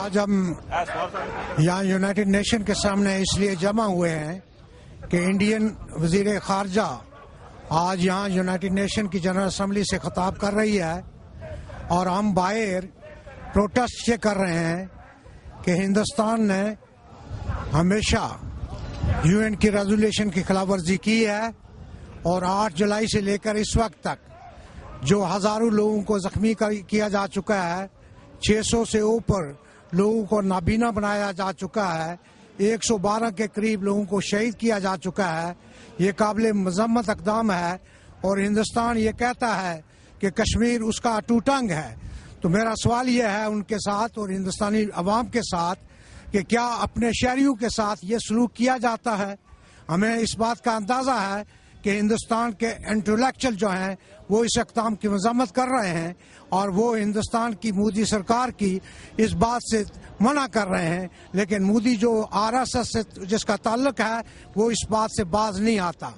آج ہم یہاں یونائٹڈ نیشن کے سامنے اس لیے جمع ہوئے ہیں کہ انڈین وزیر خارجہ آج یہاں یونائٹڈ نیشن کی جنرل اسمبلی سے خطاب کر رہی ہے، اور ہم باہر پروٹیسٹ یہ کر رہے ہیں کہ ہندوستان نے ہمیشہ UN کی ریزولوشن کی خلاف ورزی کی ہے، اور 8 جولائی سے لے کر اس وقت تک جو ہزاروں لوگوں کو زخمی کیا جا چکا ہے، 600 سے اوپر لوگوں کو نابینا بنایا جا چکا ہے، 112 کے قریب لوگوں کو شہید کیا جا چکا ہے، یہ قابل مذمت اقدام ہے، اور ہندوستان یہ کہتا ہے کہ کشمیر اس کا اٹوٹ انگ ہے۔ تو میرا سوال یہ ہے ان کے ساتھ اور ہندوستانی عوام کے ساتھ کہ کیا اپنے شہریوں کے ساتھ یہ سلوک کیا جاتا ہے؟ ہمیں اس بات کا اندازہ ہے کہ ہندوستان کے انٹلیکچوئل جو ہیں وہ اس اقدام کی مذمت کر رہے ہیں، اور وہ ہندوستان کی مودی سرکار کی اس بات سے منع کر رہے ہیں، لیکن مودی جو RSS سے جس کا تعلق ہے وہ اس بات سے باز نہیں آتا۔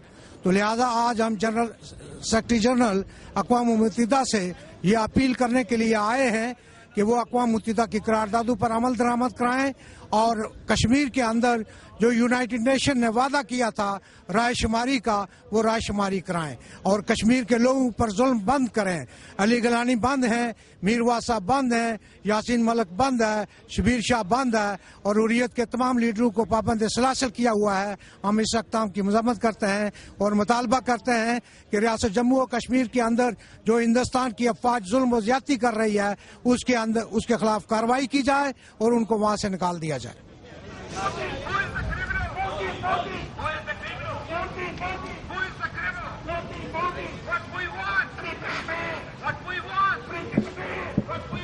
تو لہذا آج ہم سیکرٹری جنرل اقوام متحدہ سے یہ اپیل کرنے کے لیے آئے ہیں کہ وہ اقوام متحدہ کی قراردادوں پر عمل درآمد کرائیں، اور کشمیر کے اندر جو یونائٹڈ نیشن نے وعدہ کیا تھا رائے شماری کا، وہ رائے شماری کرائیں، اور کشمیر کے لوگوں پر ظلم بند کریں۔ علی گلانی بند ہیں، میر واسا بند ہیں، یاسین ملک بند ہے، شبیر شاہ بند ہے، اور حریت کے تمام لیڈروں کو پابند سلاسل کیا ہوا ہے۔ ہم اس اقدام کی مذمت کرتے ہیں اور مطالبہ کرتے ہیں کہ ریاست جموں و کشمیر کے اندر جو ہندوستان کی افواج ظلم و زیادتی کر رہی ہے اس کے خلاف کارروائی کی جائے اور ان کو وہاں سے نکال دیا جائے۔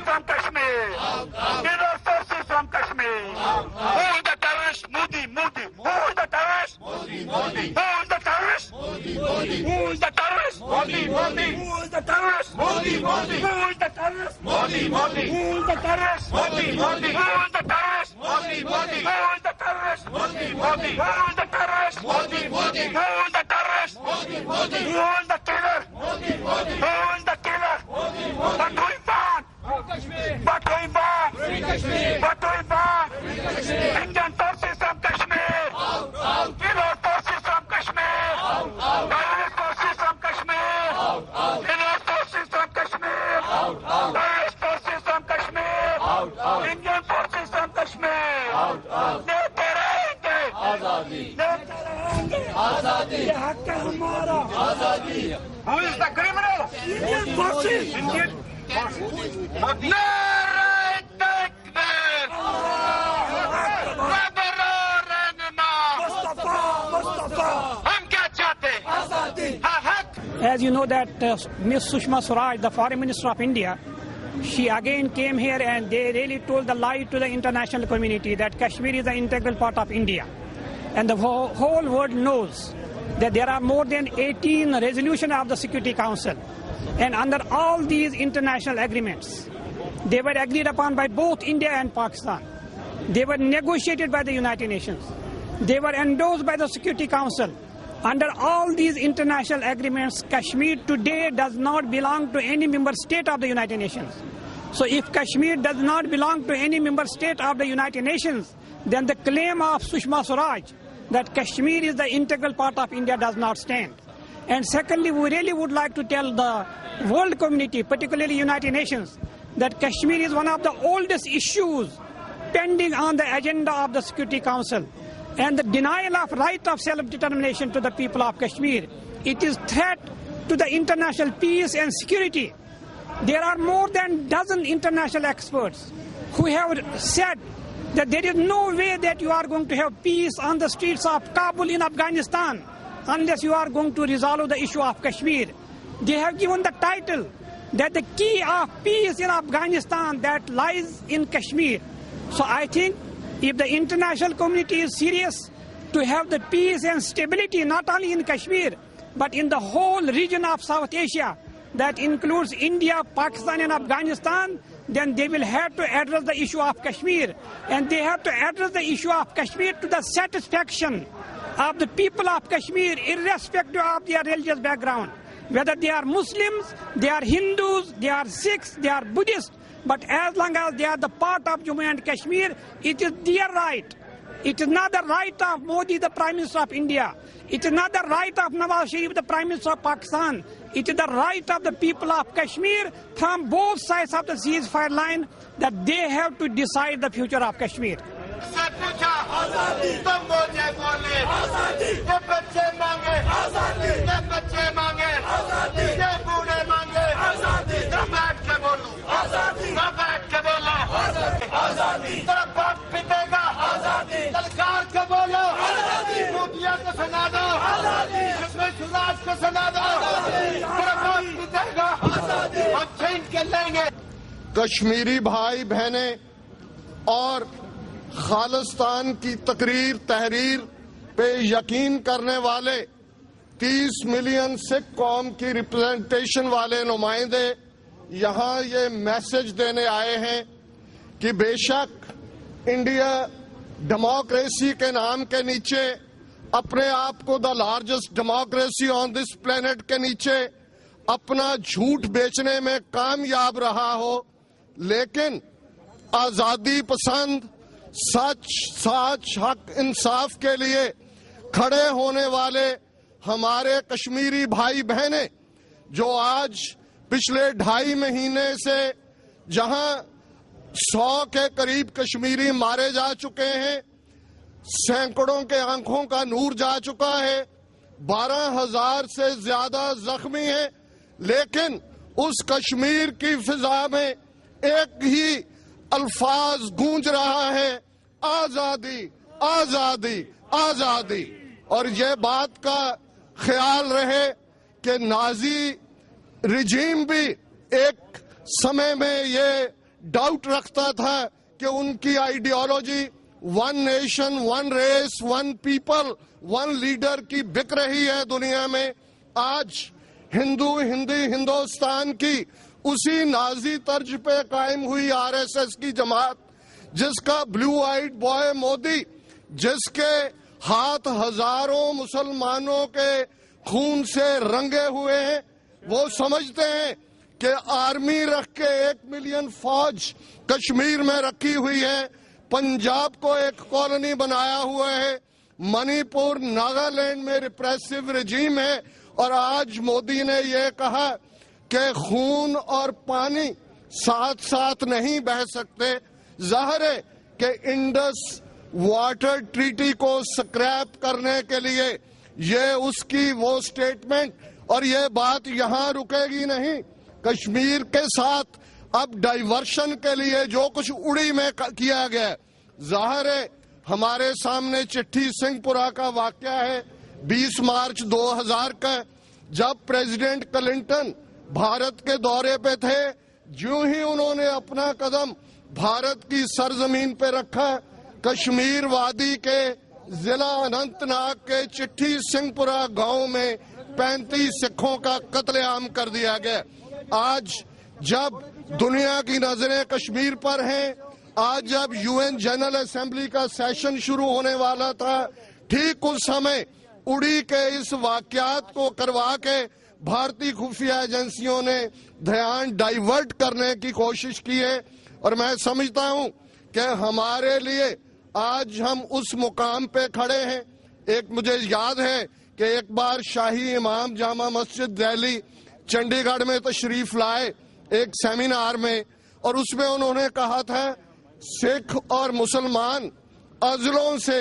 From Kashmir, forces from Kashmir. Who is the terrorist? Modi. Who is the terrorist? Modi. Who is the terrorist? Modi. Who is the terrorist? Modi. Who is the terrorist? Modi. Who is the terrorist? Modi. Who is the terrorist? Modi. Who is the terrorist? Modi. Who is the terrorist? Modi. Who is the terrorist? Modi. Who is the terrorist? Modi. Who is the killer? Modi. Who is the killer? What do we want? What do we want? What do we want? Indian forces from Kashmir. Terror forces from Kashmir. Terrorist forces from Kashmir. Terror forces from Kashmir. Terrorist forces from Kashmir. Indian forces from Kashmir. دیتے رہیں گے آزادی، دیتے رہیں گے آزادی، یہ حق ہے ہمارا آزادی۔ Who is the criminal? Indian forces. Indian forces. ہم کیا چاہتے ہیں؟ آزادی۔ As you know that Ms. Sushma Sawraj, the Foreign Minister of India, she again came here and they really told the lie to the international community that Kashmir is an integral part of India. And the whole world knows that there are more than 18 resolutions of the Security Council. And under all these international agreements, they were agreed upon by both India and Pakistan. They were negotiated by the United Nations. They were endorsed by the Security Council. Under all these international agreements, Kashmir today does not belong to any member state of the United Nations. So if Kashmir does not belong to any member state of the United Nations, then the claim of Sushma Sawraj that Kashmir is the integral part of India does not stand. And secondly, we really would like to tell the world community, particularly United Nations, that Kashmir is one of the oldest issues pending on the agenda of the Security Council. And the denial of right of self-determination to the people of Kashmir, it is threat to the international peace and security. There are more than a dozen international experts who have said that there is no way that you are going to have peace on the streets of Kabul in Afghanistan unless you are going to resolve the issue of Kashmir. They have given the title that the key of peace in Afghanistan that lies in Kashmir. So I think if the international community is serious to have the peace and stability not only in Kashmir but in the whole region of South Asia, that includes India, Pakistan and Afghanistan, then they will have to address the issue of Kashmir. And they have to address the issue of Kashmir to the satisfaction of the people of Kashmir, irrespective of their religious background. Whether they are Muslims, they are Hindus, they are Sikhs, they are Buddhists, But as long as they are the part of Jammu and Kashmir, it is their right. It is not the right of Modi, the Prime Minister of India. It is not the right of Nawaz Sharif, the Prime Minister of Pakistan. It is the right of the people of Kashmir from both sides of the ceasefire line that they have to decide the future of Kashmir. Kashmiri بھائی بہنیں اور خالصتان کی تحریر پہ یقین کرنے والے 30 million سکھ قوم کی ریپرزنٹیشن والے نمائندے یہاں یہ میسج دینے آئے ہیں کہ بے شک انڈیا ڈیموکریسی کے نام کے نیچے اپنے آپ کو the largest democracy on this planet کے نیچے اپنا جھوٹ بیچنے میں کامیاب رہا ہو، لیکن آزادی پسند سچ حق انصاف کے لیے کھڑے ہونے والے ہمارے کشمیری بھائی بہنیں جو آج پچھلے 2.5 مہینے سے جہاں 100 کے قریب کشمیری مارے جا چکے ہیں، سینکڑوں کے آنکھوں کا نور جا چکا ہے، 12,000 سے زیادہ زخمی ہیں، لیکن اس کشمیر کی فضا میں ایک ہی الفاظ گونج رہا ہے، آزادی آزادی آزادی۔ اور یہ بات کا خیال رہے کہ نازی رجیم بھی ایک سمے میں یہ ڈاؤٹ رکھتا تھا کہ ان کی ideology 1 nation 1 race 1 people 1 leader کی بک رہی ہے دنیا میں۔ آج ہندوستان کی اسی نازی طرز پہ قائم ہوئی RSS کی جماعت، جس کا بلیو آئیڈ بوائے مودی، جس کے ہاتھ ہزاروں مسلمانوں کے خون سے رنگے ہوئے ہیں، وہ سمجھتے ہیں کہ آرمی رکھ کے 1 ملین فوج کشمیر میں رکھی ہوئی ہے، پنجاب کو ایک کالونی بنایا ہوا ہے، منی پور ناگالینڈ میں ریپریسو رجیم ہے، اور آج مودی نے یہ کہا کہ خون اور پانی ساتھ ساتھ نہیں بہہ سکتے۔ ظاہر ہے کہ انڈس واٹر ٹریٹی کو سکریپ کرنے کے لیے یہ اس کی وہ سٹیٹمنٹ، اور یہ بات یہاں رکے گی نہیں۔ کشمیر کے ساتھ اب ڈائیورشن کے لیے جو کچھ اڑی میں کیا گیا، ظاہر ہے ہمارے سامنے چٹھی سنگھ پورہ کا واقعہ ہے 20 مارچ 2000 کا، جب پریزیڈنٹ کلنٹن بھارت کے دورے پہ تھے، جو ہی انہوں نے اپنا قدم بھارت کی سرزمین پہ رکھا، کشمیر وادی کے ضلع اننت ناگ کے چٹھی سنگھ پورہ گاؤں میں 35 سکھوں کا قتل عام کر دیا گیا۔ آج جب دنیا کی نظریں کشمیر پر ہیں، آج جب UN جنرل اسمبلی کا سیشن شروع ہونے والا تھا، ٹھیک اس سمے اڑی کے اس واقعات کو کروا کے بھارتی خفیہ ایجنسیوں نے دھیان ڈائیورٹ کرنے کی کوشش کی ہے۔ اور میں سمجھتا ہوں کہ ہمارے لیے آج ہم اس مقام پہ کھڑے ہیں۔ ایک مجھے یاد ہے کہ ایک بار شاہی امام جامع مسجد دہلی چنڈی گڑھ میں تشریف لائے ایک سیمینار میں، اور اس میں انہوں نے کہا تھا سکھ اور مسلمان ازلوں سے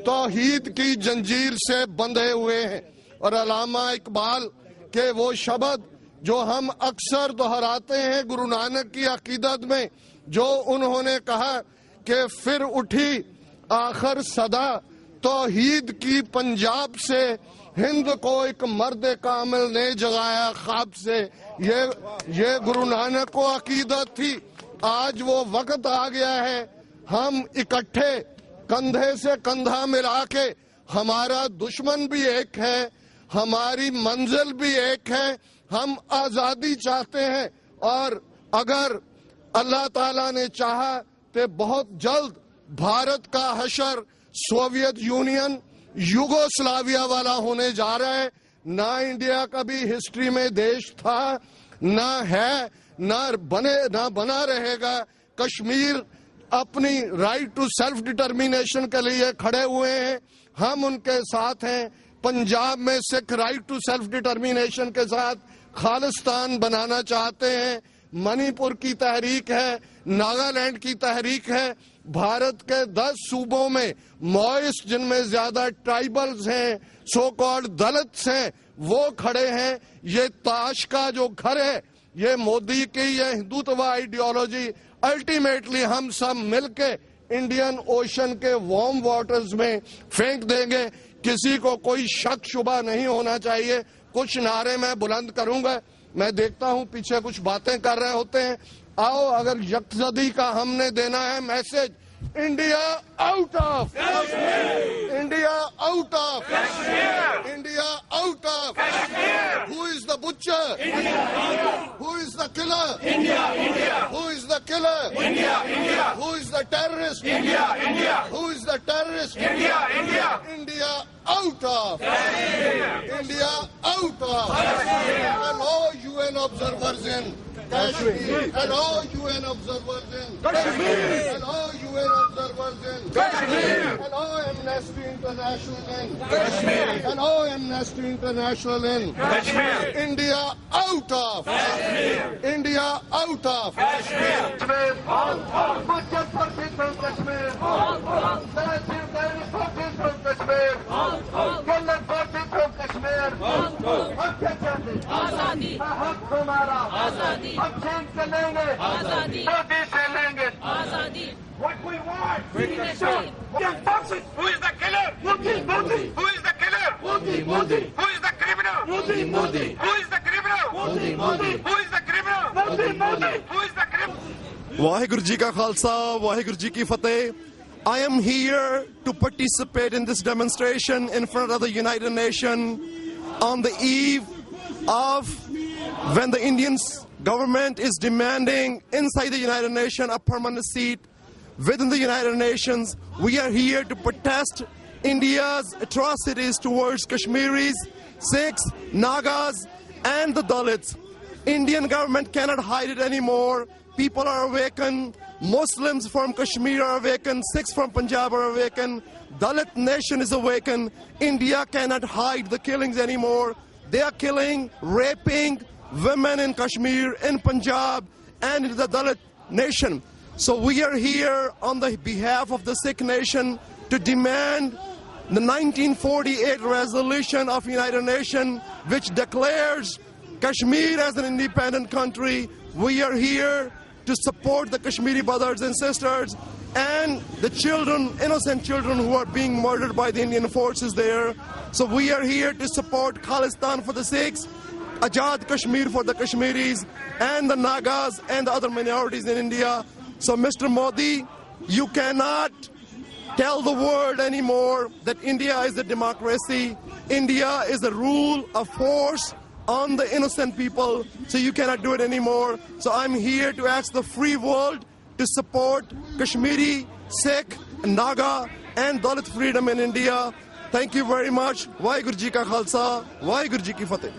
توحید کی جنجیر سے بندھے ہوئے ہیں۔ اور علامہ اقبال کے وہ شبد جو ہم اکثر دہراتے ہیں گرو نانک کی عقیدت میں، جو انہوں نے کہا کہ پھر اٹھی آخر صدا توحید کی پنجاب سے، ہند کو ایک مرد کامل نے جگایا خواب سے، یہ گرو نانک کو عقیدت تھی۔ آج وہ وقت آ گیا ہے ہم اکٹھے کندھے سے کندھا ملا کے، ہمارا دشمن بھی ایک ہے، ہماری منزل بھی ایک ہے، ہم آزادی چاہتے ہیں، اور اگر اللہ تعالیٰ نے چاہا تو بہت جلد بھارت کا حشر سوویت یونین یوگوسلاویا والا ہونے جا رہا ہے۔ نہ انڈیا کبھی ہسٹری میں دیش تھا، نہ ہے، نہ بنا رہے گا. کشمیر اپنی رائٹ ٹو سیلف ڈٹرمینیشن کے لیے کھڑے ہوئے ہیں, ہم ان کے ساتھ ہیں. پنجاب میں سکھ رائٹ ٹو سیلف ڈٹرمینیشن کے ساتھ خالصتان بنانا چاہتے ہیں. منی پور کی تحریک ہے, ناگالینڈ کی تحریک ہے. بھارت کے 10 صوبوں میں موئسٹ جن میں زیادہ ٹرائبلز ہیں, سو کالڈ دلتس ہیں, وہ کھڑے ہیں. یہ تاش کا جو گھر ہے, یہ مودی کی یہ ہندوتوا آئیڈیالوجی الٹیمیٹلی ہم سب مل کے انڈین اوشن کے وارم واٹرز میں پھینک دیں گے. کسی کو کوئی شک شبہ نہیں ہونا چاہیے. کچھ نعرے میں بلند کروں گا, میں دیکھتا ہوں پیچھے کچھ باتیں کر رہے ہوتے ہیں. آؤ, اگر یکزدی کا ہم نے دینا ہے message, India out of, India out of, India out of. Who is the Butcher, who is the colour, who is the colour, who is the terrorist, who is the terrorist. India out of, India out of, and all UN observers in Kashmir, and all UN observers in Kashmir, and all UN observers in Kashmir, and all Amnesty International in Kashmir, and all Amnesty International in Kashmir. India out of, India out of Kashmir. آزادی ہمارا, آزادی ہم چھین سے لیں گے, آزادی مودی سے لیں گے, آزادی. What we want, freedom. Who is the killer? Modi. Who is the killer? Modi. Who is the criminal? Modi. Who is the criminal? Modi. Who is the criminal? Modi. Who is the criminal? واحگuru ji ka khalsa, واحگuru ji ki fateh. I am here to participate in this demonstration in front of the United Nations on the eve of when the Indian government is demanding inside the United Nations a permanent seat within the United Nations. We are here to protest India's atrocities towards Kashmiris, Sikhs, Nagas, and the Dalits. Indian government cannot hide it anymore. People are awakened. Muslims from Kashmir are awakened. Sikhs from Punjab are awakened. Dalit nation is awakened. India cannot hide the killings anymore. They are killing, raping women in Kashmir, in Punjab, and in the Dalit nation. So we are here on the behalf of the Sikh nation to demand the 1948 resolution of United Nations, which declares Kashmir as an independent country. We are here to support the Kashmiri brothers and sisters and the children, innocent children who are being murdered by the Indian forces there. So we are here to support Khalistan for the Sikhs, Ajad Kashmir for the Kashmiris, and the Nagas and the other minorities in India. So Mr. Modi, you cannot tell the world anymore that India is a democracy. India is a rule of force on the innocent people, so you cannot do it anymore. So I'm here to ask the free world to support Kashmiri, Sikh, Naga, and Dalit freedom in India. Thank you very much. واحگuru ji ka khalsa, واحگuru ji ki fateh.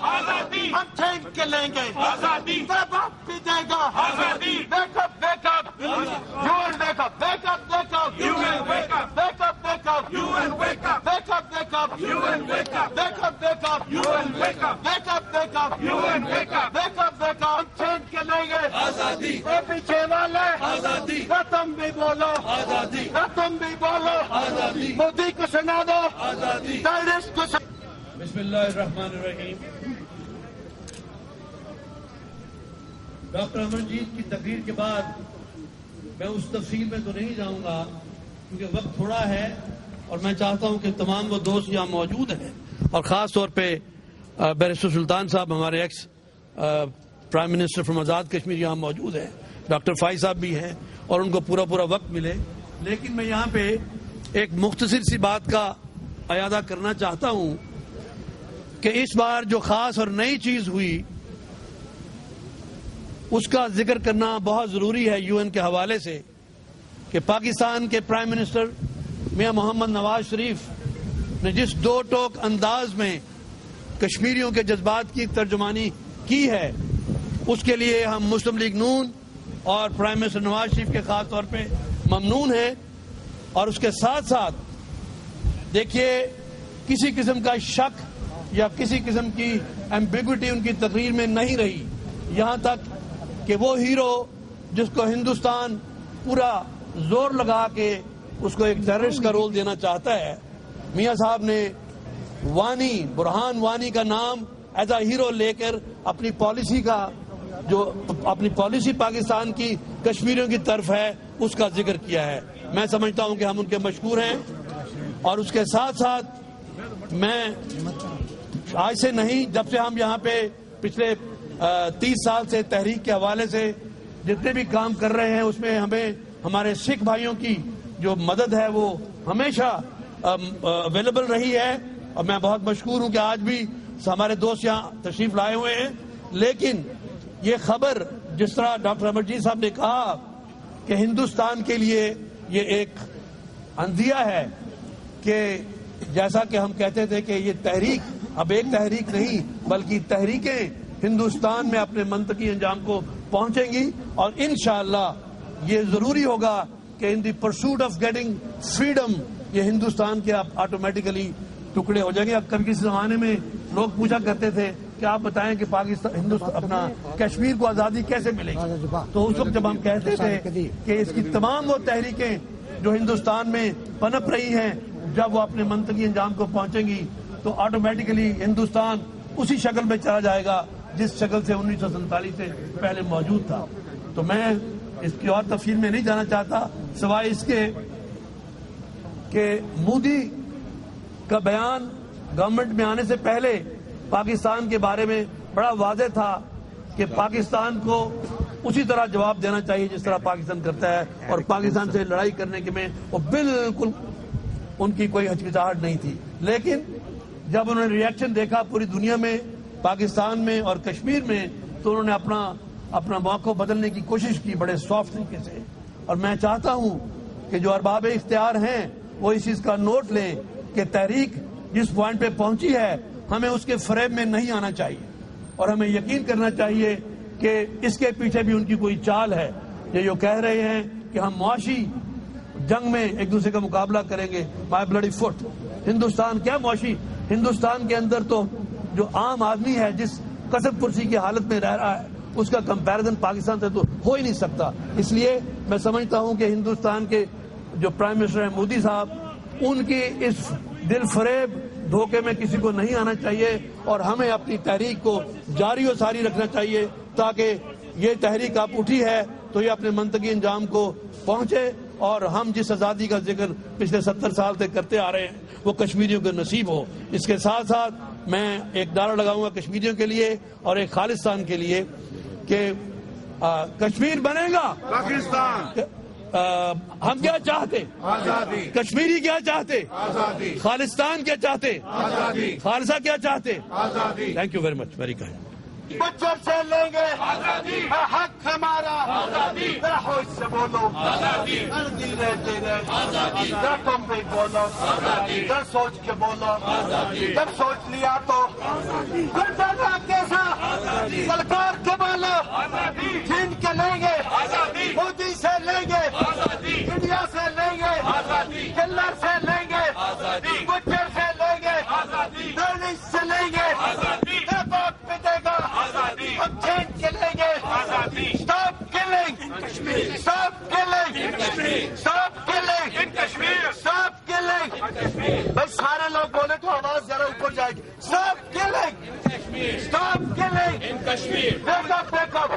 آزادی ہم چھین کے لیں گے, آزادی باپ بھی دے گا, آزادی. Wake up, wake up, you will wake up, wake up, wake up, you will wake up, wake up, wake up, you will wake up, wake up, wake up, you will wake up, wake up, wake up, you will wake up, wake up, wake up, you will wake up, wake up, wake up. ہم چھین کے لیں گے, آزادی. اے پیچھے والے, آزادی. تم بھی بولو, آزادی. تم بھی بولو, آزادی. مودی کو سنا دو, آزادی. بسم اللہ الرحمن الرحیم. ڈاکٹر امرجیت کی تقریر کے بعد میں اس تفصیل میں تو نہیں جاؤں گا کیونکہ وقت تھوڑا ہے, اور میں چاہتا ہوں کہ تمام وہ دوست یہاں موجود ہیں, اور خاص طور پہ بیرسٹر سلطان صاحب ہمارے ex prime minister from Azad Kashmir یہاں موجود ہیں, ڈاکٹر فائز صاحب بھی ہیں, اور ان کو پورا وقت ملے. لیکن میں یہاں پہ ایک مختصر سی بات کا اعادہ کرنا چاہتا ہوں کہ اس بار جو خاص اور نئی چیز ہوئی اس کا ذکر کرنا بہت ضروری ہے یو این کے حوالے سے, کہ پاکستان کے پرائم منسٹر میاں محمد نواز شریف نے جس دو ٹوک انداز میں کشمیریوں کے جذبات کی ترجمانی کی ہے اس کے لیے ہم مسلم لیگ نون اور پرائم منسٹر نواز شریف کے خاص طور پہ ممنون ہیں. اور اس کے ساتھ ساتھ دیکھیے کسی قسم کا شک یا کسی قسم کی ایمبیگوٹی ان کی تقریر میں نہیں رہی, یہاں تک کہ وہ ہیرو جس کو ہندوستان پورا زور لگا کے اس کو ایک ٹیررسٹ کا رول دینا چاہتا ہے, میاں صاحب نے وانی برہان وانی کا نام ایز اے ہیرو لے کر اپنی پالیسی کا جو اپنی پالیسی پاکستان کی کشمیریوں کی طرف ہے اس کا ذکر کیا ہے. میں سمجھتا ہوں کہ ہم ان کے مشکور ہیں. اور اس کے ساتھ ساتھ میں آج سے نہیں, جب سے ہم یہاں پہ پچھلے 30 سال سے تحریک کے حوالے سے جتنے بھی کام کر رہے ہیں اس میں ہمیں ہمارے سکھ بھائیوں کی جو مدد ہے وہ ہمیشہ اویلیبل رہی ہے. اور میں بہت مشکور ہوں کہ آج بھی ہمارے دوست یہاں تشریف لائے ہوئے ہیں. لیکن یہ خبر جس طرح ڈاکٹر امرجیت صاحب نے کہا کہ ہندوستان کے لیے یہ ایک اندھیا ہے کہ جیسا کہ ہم کہتے تھے کہ یہ تحریک اب ایک تحریک نہیں بلکہ تحریکیں ہندوستان میں اپنے منطقی انجام کو پہنچیں گی. اور انشاءاللہ یہ ضروری ہوگا کہ ان دی پرسوٹ آف گیٹنگ فریڈم یہ ہندوستان کے آٹومیٹیکلی ٹکڑے ہو جائیں گے. اب کبھی کسی زمانے میں لوگ پوچھا کرتے تھے کہ آپ بتائیں کہ پاکستان ہندوستان اپنا کشمیر کو آزادی کیسے ملے گی, تو اس وقت جب ہم کہتے تھے کہ اس کی تمام وہ تحریکیں جو ہندوستان میں پنپ رہی ہیں جب وہ اپنے منطقی انجام کو پہنچیں گی تو آٹومیٹیکلی ہندوستان اسی شکل میں چلا جائے گا جس شکل سے 1947 سے پہلے موجود تھا. تو میں اس کی اور تفصیل میں نہیں جانا چاہتا سوائے اس کے کہ مودی کا بیان گورنمنٹ میں آنے سے پہلے پاکستان کے بارے میں بڑا واضح تھا کہ پاکستان کو اسی طرح جواب دینا چاہیے جس طرح پاکستان کرتا ہے, اور پاکستان سے لڑائی کرنے کے میں وہ بالکل ان کی کوئی ہچکچاہٹ نہیں تھی. لیکن جب انہوں نے ریئیکشن دیکھا پوری دنیا میں پاکستان میں اور کشمیر میں تو انہوں نے اپنا موقع بدلنے کی کوشش کی بڑے سافٹ طریقے سے. اور میں چاہتا ہوں کہ جو ارباب اختیار ہیں وہ اس چیز کا نوٹ لیں کہ تحریک جس پوائنٹ پہ پہنچی ہے ہمیں اس کے فریب میں نہیں آنا چاہیے اور ہمیں یقین کرنا چاہیے کہ اس کے پیچھے بھی ان کی کوئی چال ہے. یہ جو کہہ رہے ہیں کہ ہم معاشی جنگ میں ایک دوسرے کا مقابلہ کریں گے, مائی بلڈی فٹ. ہندوستان کیا معاشی, ہندوستان کے اندر تو جو عام آدمی ہے جس کسب پرسی کی حالت میں رہ رہا ہے اس کا کمپیریزن پاکستان سے تو ہو ہی نہیں سکتا. اس لیے میں سمجھتا ہوں کہ ہندوستان کے جو پرائم منسٹر ہیں مودی صاحب, ان کی اس دل فریب دھوکے میں کسی کو نہیں آنا چاہیے اور ہمیں اپنی تحریک کو جاری و ساری رکھنا چاہیے تاکہ یہ تحریک آپ اٹھی ہے تو یہ اپنے منطقی انجام کو پہنچے اور ہم جس آزادی کا ذکر پچھلے 70 سال سے کرتے آ رہے ہیں وہ کشمیریوں کو نصیب ہو. اس کے ساتھ ساتھ میں ایک نعرہ لگاؤں گا کشمیریوں کے لیے اور ایک خالصتان کے لیے کہ کشمیر بنے گا پاکستان. ہم کیا چاہتے, آزادی. کشمیری کیا چاہتے, آزادی. خالصتان کیا چاہتے, آزادی. خالصہ کیا چاہتے, آزادی. Thank you very much, very kind. بچوں سے لیں گے آزادی, حق ہمارا آزادی. ذرا ہوش سے بولو آزادی, دھیرے دھیرے آزادی. ذرا تم بھی بولو آزادی, ذرا سوچ کے بولو آزادی. جب سوچ لیا تو گردانا کیسا آزادی, سرکار کے بولو آزادی. چھین کے لیں گے آزادی, مودی سے لیں گے آزادی, انڈیا سے لیں گے آزادی, کلر سے لیں گے آزادی, گجر سے لیں گے آزادی, دانش سے لیں گے آزادی. باپ پتے گا آزادی, ہم چھین کے لیں گے آزادی. Stop killing in Kashmir. Stop killing in Kashmir. Stop killing in Kashmir. Stop killing in Kashmir. بھائی سارے لوگ بولے تو آواز ذرا اوپر جائے گی. Stop killing in Kashmir. Stop killing in Kashmir. Wake up, wake up.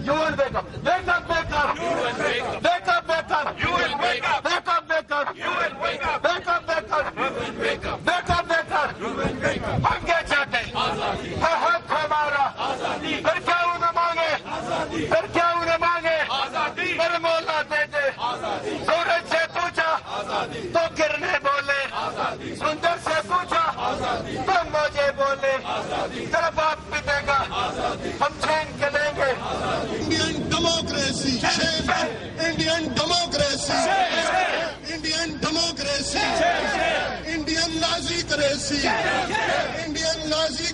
You will wake up. Wake up, wake up. You will wake up. Wake up, wake up. You will wake up. Wake up, wake up. You will wake up. Wake up, wake up. You will wake up. Wake up, wake up. You will wake up. ہم کیا چاہتے ہیں آزادی, حق ہمارا آزادی. پھر کیا انہیں مانگے آزادی, پھر کیا انہیں مانگے آزادی. پھر مولا دے دے آزادی. سورج سے پوچھا آزادی تو کرنے بولے آزادی. سندر سے پوچھا آزادی تو مجھے بولے آزادی. تیرا باپ بھی دے گا آزادی, ہم چھین کے لیں گے آزادی. Indian democracy, Indian democracy, Indian democracy, Indian Nazicracy, Indian Nazi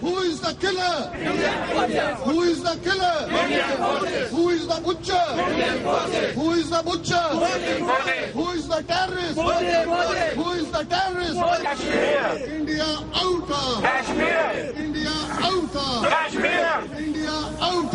Who is the killer? Who is the killer? Who is the butcher? Who is the butcher? Who is the terrorist? Who is the terrorist? India out. India out. India out.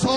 100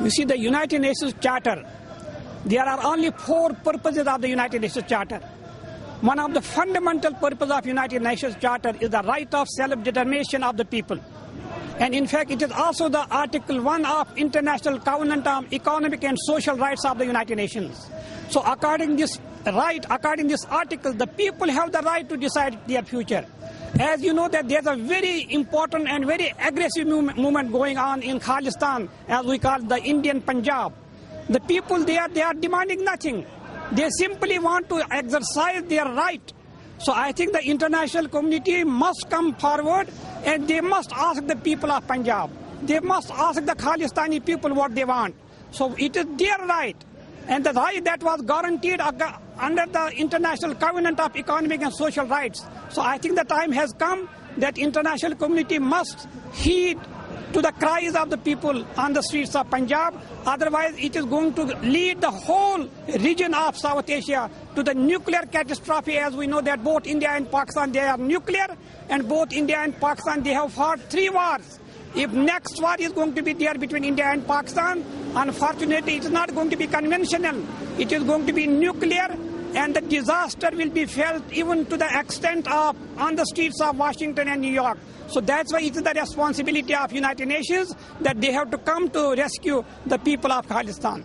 You see the United Nations Charter, there are only 4 purposes of the United Nations Charter. One of the fundamental purposes of United Nations Charter is the right of self-determination of the people. And in fact, it is also the Article 1 of International Covenant on Economic and Social Rights of the United Nations. So according this article, the people have the right to decide their future. As you know that there's a very important and very aggressive movement going on in Khalistan, as we call the Indian Punjab. The people there, they are demanding nothing. They simply want to exercise their right. So I think the international community must come forward and they must ask the people of Punjab. They must ask the Khalistani people what they want. So it is their right. And the right that was guaranteed under the International Covenant of Economic and Social Rights. So I think the time has come that international community must heed to the cries of the people on the streets of Punjab. Otherwise, it is going to lead the whole region of South Asia to the nuclear catastrophe. As we know that both India and Pakistan, they are nuclear, and both India and Pakistan, they have fought 3 wars. If next war is going to be there between India and Pakistan, unfortunately, it is not going to be conventional. It is going to be nuclear, and the disaster will be felt even to the extent of on the streets of Washington and New York. So that's why it is the responsibility of United Nations that they have to come to rescue the people of Khalistan.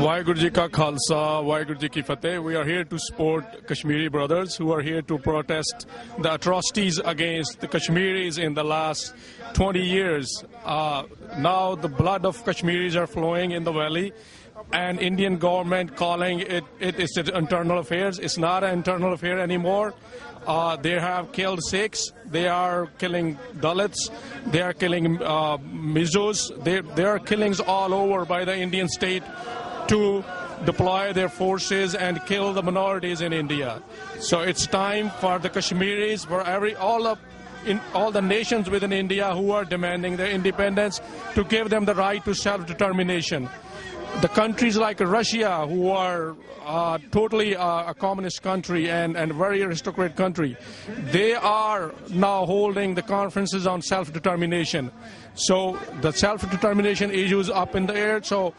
Waheeguru Ji Ka Khalsa, Waheeguru Ji Ki Fateh. We are here to support Kashmiri brothers who are here to protest the atrocities against the Kashmiris in the last 20 years. Now the blood of Kashmiris are flowing in the valley. And Indian government calling it is internal affairs. It's not an internal affair anymore. They have killed Sikhs. They are killing Dalits. They are killing Mizos. There are killings all over by the Indian state to deploy their forces and kill the minorities in India. So it's time for the Kashmiris, for all the nations within India who are demanding their independence, to give them the right to self-determination. the countries like Russia, who are totally a communist country and very aristocrat country, they are now holding the conferences on self-determination. So the self-determination issue is up in the air. So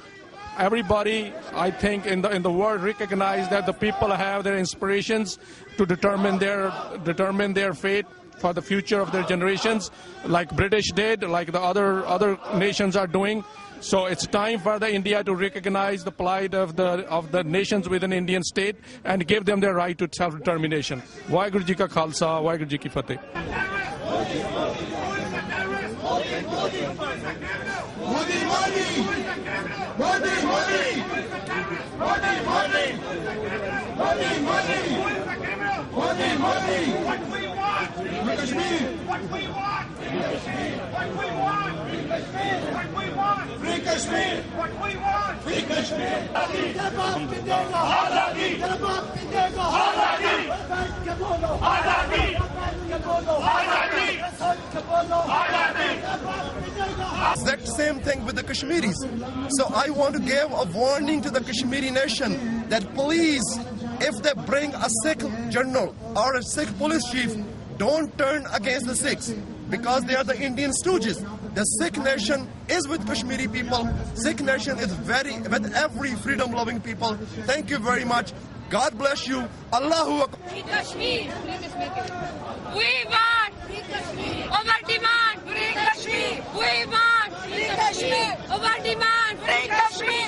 everybody, I think, in the world recognize that the people have their inspirations to determine their fate for the future of their generations, like British did, like the other nations are doing. So it's time for the India to recognize the plight of the nations within Indian state and give them their right to self-determination. Waheguru Ji ka Khalsa, Waheguru Ji ki Fateh. Free Kashmir! What we want! Free Kashmir! Exact same thing with the Kashmiris. So I want to give a warning to the Kashmiri nation that please, if they bring a Sikh general or a Sikh police chief, don't turn against the Sikhs, because they are the Indian stooges. The Sikh nation is with Kashmiri people. Sikh nation is with every freedom-loving people. Thank you very much. God bless you. Allahu Akbar. Free Kashmir. We want free Kashmir. Our demand free Kashmir. We want free Kashmir. Our demand free Kashmir.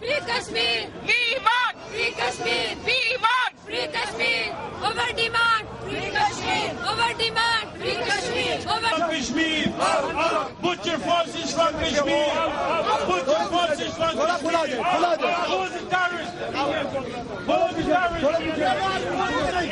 free Kashmir. We want free Kashmir. We want free Kashmir. Our demand free Kashmir. Our demand free Kashmir. Kashmir. Put your forces from Kashmir. Put your forces from Kashmir. Who is the terrorist? Who is the terrorist?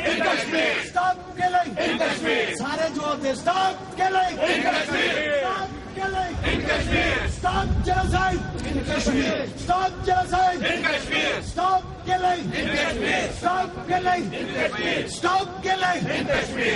In Kashmir. Stop killing. In Kashmir. Sare jawab de. Stop killing. In Kashmir. Stop killing. In Kashmir. Stop genocide. In Kashmir. Stop genocide. In Kashmir. Stop killing. In Kashmir. Stop killing. In Kashmir. Stop killing. In Kashmir.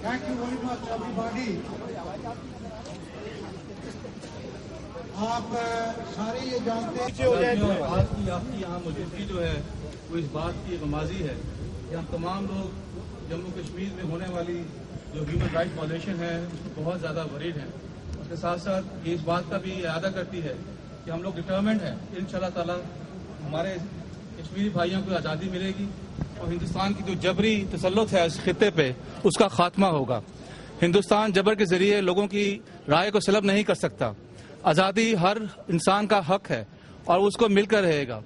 Thank you very much, everybody. آپ سارے یہ جانتے ہیں آج کی آپ کی یہاں موجودگی جو ہے وہ اس بات کی غمازی ہے کہ ہم تمام لوگ جموں کشمیر میں ہونے والی جو ہیومن رائٹ وائلیشن ہے اس کو بہت زیادہ ورید ہیں. اس کے ساتھ ساتھ یہ اس بات کا بھی اعادہ کرتی ہے کہ ہم لوگ ڈٹرمنڈ ہیں کہ انشاءاللہ تعالی ہمارے کشمیری بھائیوں کو آزادی ملے گی اور ہندوستان کی جو جبری تسلط ہے اس خطے پہ اس کا خاتمہ ہوگا. ہندوستان جبر کے ذریعے لوگوں کی رائے کو سلب نہیں کر سکتا. آزادی ہر انسان کا حق ہے اور اس کو مل کر رہے گا.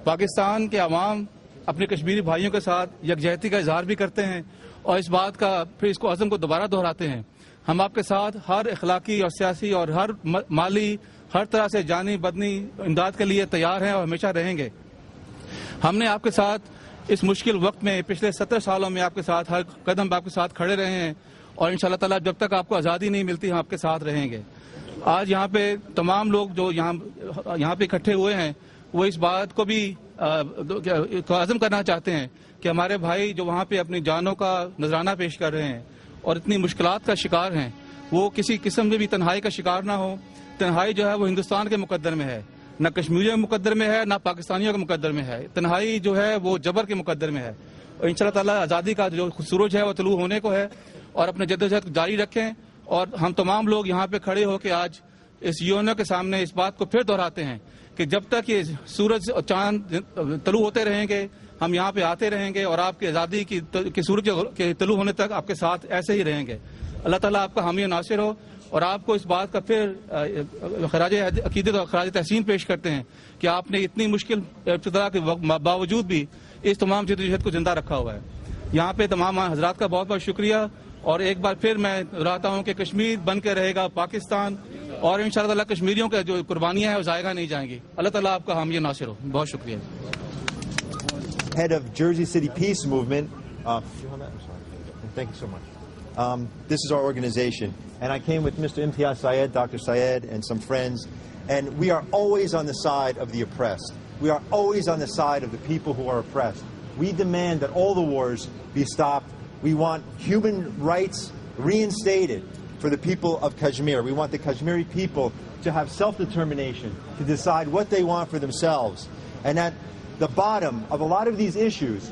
پاکستان کے عوام اپنے کشمیری بھائیوں کے ساتھ یکجہتی کا اظہار بھی کرتے ہیں اور اس بات کا پھر اس کو عزم کو دوبارہ دہراتے ہیں. ہم آپ کے ساتھ ہر اخلاقی اور سیاسی اور ہر مالی ہر طرح سے جانی بدنی امداد کے لیے تیار ہیں اور ہمیشہ رہیں گے. ہم نے آپ کے ساتھ اس مشکل وقت میں پچھلے 17 سالوں میں آپ کے ساتھ ہر قدم آپ کے ساتھ کھڑے رہے ہیں اور انشاءاللہ تعالیٰ جب تک آپ کو آزادی نہیں ملتی ہم آپ کے ساتھ رہیں گے. آج یہاں پہ تمام لوگ جو یہاں پہ اکٹھے ہوئے ہیں وہ اس بات کو بھی عزم کرنا چاہتے ہیں کہ ہمارے بھائی جو وہاں پہ اپنی جانوں کا نذرانہ پیش کر رہے ہیں اور اتنی مشکلات کا شکار ہیں وہ کسی قسم میں بھی تنہائی کا شکار نہ ہو. تنہائی جو ہے وہ ہندوستان کے مقدر میں ہے, نہ کشمیریوں کے مقدر میں ہے, نہ پاکستانیوں کے مقدر میں ہے. تنہائی جو ہے وہ جبر کے مقدر میں ہے. اور انشاءاللہ تعالیٰ آزادی کا جو سورج ہے وہ طلوع ہونے کو ہے اور اپنے جدوجہد جاری رکھیں. اور ہم تمام لوگ یہاں پہ کھڑے ہو کے آج اس یونیو کے سامنے اس بات کو پھر دہراتے ہیں کہ جب تک یہ سورج اور چاند طلوع ہوتے رہیں گے ہم یہاں پہ آتے رہیں گے اور آپ کی آزادی کی سورج کے طلوع ہونے تک آپ کے ساتھ ایسے ہی رہیں گے. اللہ تعالیٰ آپ کا حامی و ناصر ہو. اور آپ کو اس بات کا پھر خراج عقیدت اور خراج تحسین پیش کرتے ہیں کہ آپ نے اتنی مشکل ابتدا کے باوجود بھی اس تمام جدوجہد کو زندہ رکھا ہوا ہے. یہاں پہ تمام حضرات کا بہت بہت شکریہ. اور ایک بار پھر میں دہراتا ہوں کہ کشمیر بن کے رہے گا پاکستان اور انشاءاللہ تعالیٰ کشمیریوں کے جو قربانیاں ہیں وہ ضائع نہیں جائیں گی. اللہ تعالیٰ آپ کا حامی و ناصر ہو. بہت شکریہ. head of Jersey City Peace Movement. Thank you so much. This is our organization. And I came with Mr. Imtiaz Syed, Dr. Syed, and some friends. And we are always on the side of the oppressed. We are always on the side of the people who are oppressed. We demand that all the wars be stopped. We want human rights reinstated for the people of Kashmir. We want the Kashmiri people to have self-determination, to decide what they want for themselves. And at the bottom of a lot of these issues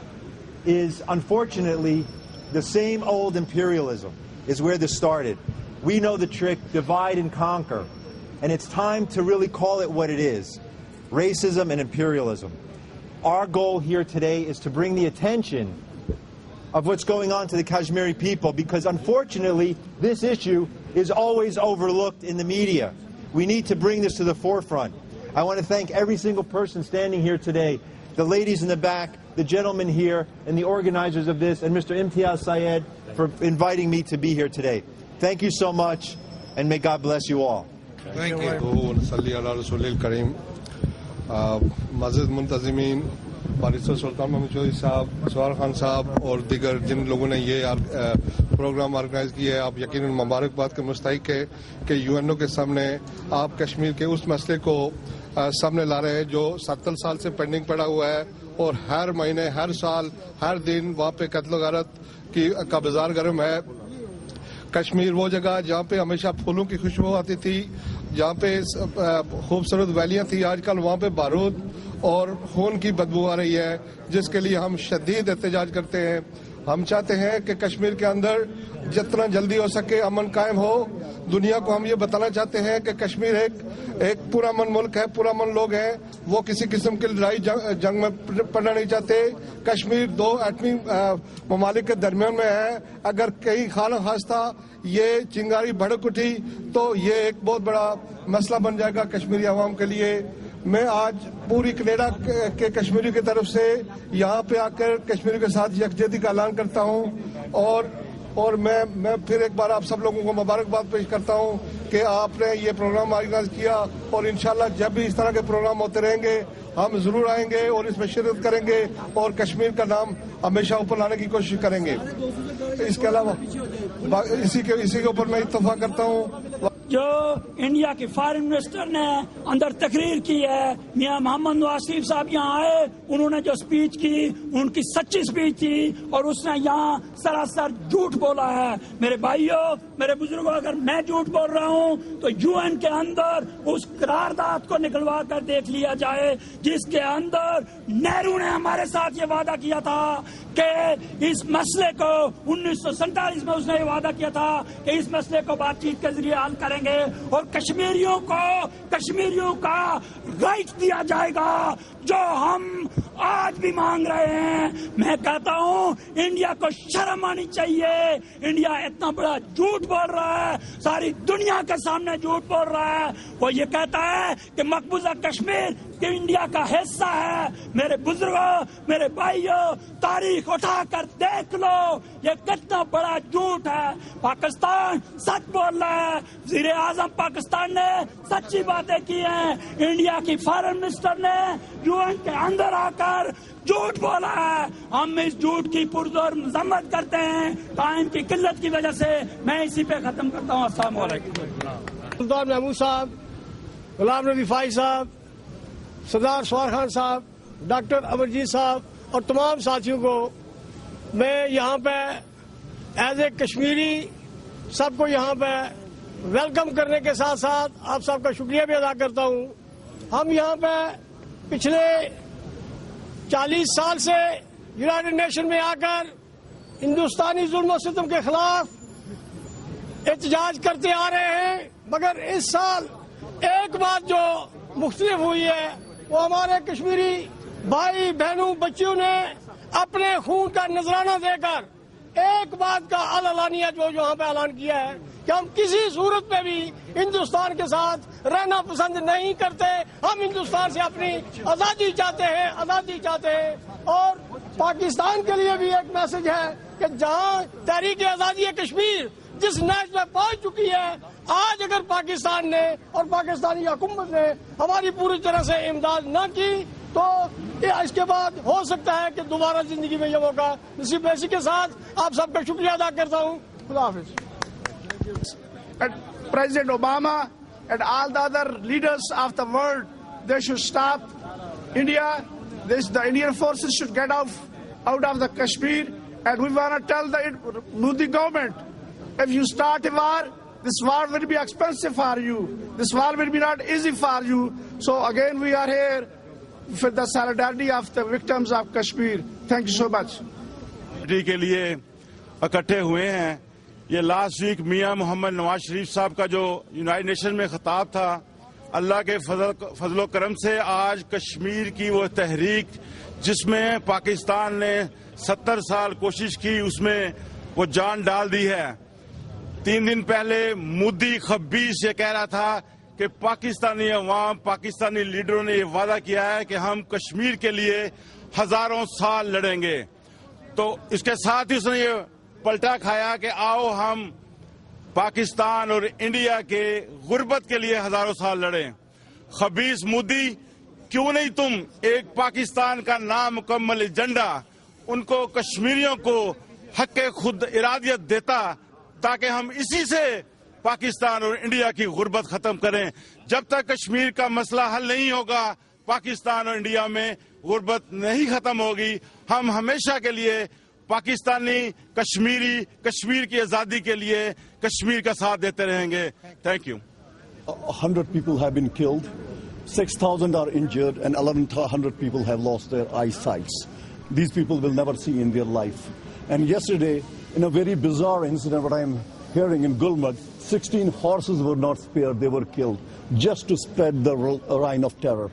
is, unfortunately, the same old imperialism is where this started. We know the trick, divide and conquer. And it's time to really call it what it is, racism and imperialism. Our goal here today is to bring the attention of what's going on to the Kashmiri people, because unfortunately this issue is always overlooked in the media. We need to bring this to the forefront. I want to thank every single person standing here today, the ladies in the back, the gentlemen here, and the organizers of this, and Mr. Imtiaz Syed for inviting me to be here today. Thank you so much, and may God bless you all. Thank you. مسجد منتظمین barrister سلطان محمد چودھری صاحب, سوار خان صاحب اور دیگر جن لوگوں نے یہ پروگرام آرگنائز کیا ہے, آپ یقیناً مبارکباد کے مستحق ہے کہ یو این او کے سامنے آپ کشمیر کے اس مسئلے کو سامنے لا رہے ہیں جو 70 سال سے پینڈنگ پڑا ہوا ہے, اور ہر مہینے, ہر سال, ہر دن وہاں پہ قتل و غارت کا بازار گرم ہے. کشمیر وہ جگہ جہاں پہ ہمیشہ پھولوں کی خوشبو آتی تھی, جہاں پہ خوبصورت ویلیاں تھیں, آج کل وہاں پہ بارود اور خون کی بدبو آ رہی ہے, جس کے لیے ہم شدید احتجاج کرتے ہیں. ہم چاہتے ہیں کہ کشمیر کے اندر جتنا جلدی ہو سکے امن قائم ہو. دنیا کو ہم یہ بتانا چاہتے ہیں کہ کشمیر ایک پرامن ملک ہے, پرامن لوگ ہیں, وہ کسی قسم کی لڑائی جنگ میں پڑنا نہیں چاہتے. کشمیر 2 ایٹمی ممالک کے درمیان میں ہے. اگر کہیں خانہ خواستہ یہ چنگاری بھڑک اٹھی تو یہ ایک بہت بڑا مسئلہ بن جائے گا کشمیری عوام کے لیے. میں آج پوری کینیڈا کے کشمیری کی طرف سے یہاں پہ آ کر کشمیری کے ساتھ یکجہتی کا اعلان کرتا ہوں, اور میں پھر ایک بار آپ سب لوگوں کو مبارکباد پیش کرتا ہوں کہ آپ نے یہ پروگرام آرگنائز کیا, اور انشاءاللہ جب بھی اس طرح کے پروگرام ہوتے رہیں گے ہم ضرور آئیں گے اور اس میں شرکت کریں گے اور کشمیر کا نام ہمیشہ اوپر لانے کی کوشش کریں گے. اس کے علاوہ اسی کے اوپر میں اتفاق کرتا ہوں. جو انڈیا کے فارن منسٹر نے اندر تقریر کی ہے, میاں محمد نواز شریف صاحب یہاں آئے, انہوں نے جو سپیچ کی ان کی سچی سپیچ تھی, اور اس نے یہاں سراسر جھوٹ بولا ہے. میرے بھائیوں, میرے بزرگوں, اگر میں جھوٹ بول رہا ہوں تو یو این کے اندر اس قرارداد کو نکلوا کر دیکھ لیا جائے جس کے اندر نہرو نے ہمارے ساتھ یہ وعدہ کیا تھا کہ اس مسئلے کو 1947 میں اس نے یہ وعدہ کیا تھا کہ اس مسئلے کو بات چیت کے ذریعے حل کریں گے, اور کشمیریوں کا رائٹ دیا جائے گا جو ہم آج بھی مانگ رہے ہیں. میں کہتا ہوں انڈیا کو شرم آنی چاہیے. انڈیا اتنا بڑا جھوٹ بول رہا ہے, ساری دنیا کے سامنے جھوٹ بول رہا ہے. وہ یہ کہتا ہے کہ مقبوضہ کشمیر کہ انڈیا کا حصہ ہے. میرے بزرگوں, میرے بھائیوں, تاریخ اٹھا کر دیکھ لو یہ کتنا بڑا جھوٹ ہے. پاکستان سچ بول رہا ہے, وزیر اعظم پاکستان نے سچی باتیں کی ہیں. انڈیا کی فارن منسٹر نے یو این کے اندر آ کر جھوٹ بولا ہے. ہم اس جھوٹ کی پرزور مذمت کرتے ہیں. ٹائم کی قلت کی وجہ سے میں اسی پہ ختم کرتا ہوں. السلام علیکم. سلطان محمود صاحب, غلام نبی فائز صاحب, سردار سوار خان صاحب, ڈاکٹر امرجیت صاحب اور تمام ساتھیوں کو میں یہاں پہ ایز اے کشمیری سب کو یہاں پہ ویلکم کرنے کے ساتھ ساتھ آپ سب کا شکریہ بھی ادا کرتا ہوں. ہم یہاں پہ پچھلے 40 سال سے یونائٹڈ نیشن میں آ کر ہندوستانی ظلم و ستم کے خلاف احتجاج کرتے آ رہے ہیں, مگر اس سال ایک بات جو مختلف ہوئی ہے وہ ہمارے کشمیری بھائی بہنوں بچیوں نے اپنے خون کا نذرانہ دے کر ایک بات کا اعلانیہ جو یہاں پہ اعلان کیا ہے کہ ہم کسی صورت پہ بھی ہندوستان کے ساتھ رہنا پسند نہیں کرتے. ہم ہندوستان سے اپنی آزادی چاہتے ہیں. اور پاکستان کے لیے بھی ایک میسج ہے کہ جہاں تحریک آزادی کشمیر جس نیچ میں پہنچ چکی ہے, آج اگر پاکستان نے اور پاکستانی حکومت نے ہماری پوری طرح سے امداد نہ کی تو اس کے بعد ہو سکتا ہے کہ دوبارہ زندگی میں یہ موقع نصیب ہے. اسی کے ساتھ آپ سب کا شکریہ ادا کرتا ہوں. خدا حافظ. President Obama and all the other leaders of the world, they should stop India. The Indian forces should get out of the Kashmir, and we want to tell the Modi government, if you start a war, this war will be expensive for you. This war will be not easy for you. So again, we are here for the solidarity of the victims of Kashmir. Thank you so much. کے لیے اکٹھے ہوئے ہیں. یہ last week میاں محمد نواز شریف صاحب کا جو یونائیٹڈ نیشن میں خطاب تھا, اللہ کے فضل و کرم سے آج کشمیر کی وہ تحریک جس میں پاکستان نے 70 سال کوشش کی, اس میں وہ جان ڈال دی ہے. 3 دن پہلے مودی خبیث یہ کہہ رہا تھا کہ پاکستانی عوام, پاکستانی لیڈروں نے یہ وعدہ کیا ہے کہ ہم کشمیر کے لیے ہزاروں سال لڑیں گے. تو اس کے ساتھ ہی اس نے یہ پلٹا کھایا کہ آؤ ہم پاکستان اور انڈیا کے غربت کے لیے ہزاروں سال لڑیں. خبیث مودی, کیوں نہیں تم ایک پاکستان کا نامکمل ایجنڈا ان کو کشمیریوں کو حق خود ارادیت دیتا تاکہ ہم اسی سے پاکستان اور انڈیا کی غربت ختم کریں. جب تک کشمیر کا مسئلہ حل نہیں ہوگا, پاکستان اور انڈیا میں غربت نہیں ختم ہوگی. ہم ہمیشہ کے لیے پاکستانی کشمیر کی آزادی کے لیے کشمیر کا ساتھ دیتے رہیں گے. Thank you. 100 people have been killed, 6,000 are injured, and 1,100 people have lost their eyesight. These people will never see in their life. And yesterday, in a very bizarre incident, what I am hearing in Gulmarg, 16 horses were not spared, they were killed, just to spread the reign of terror.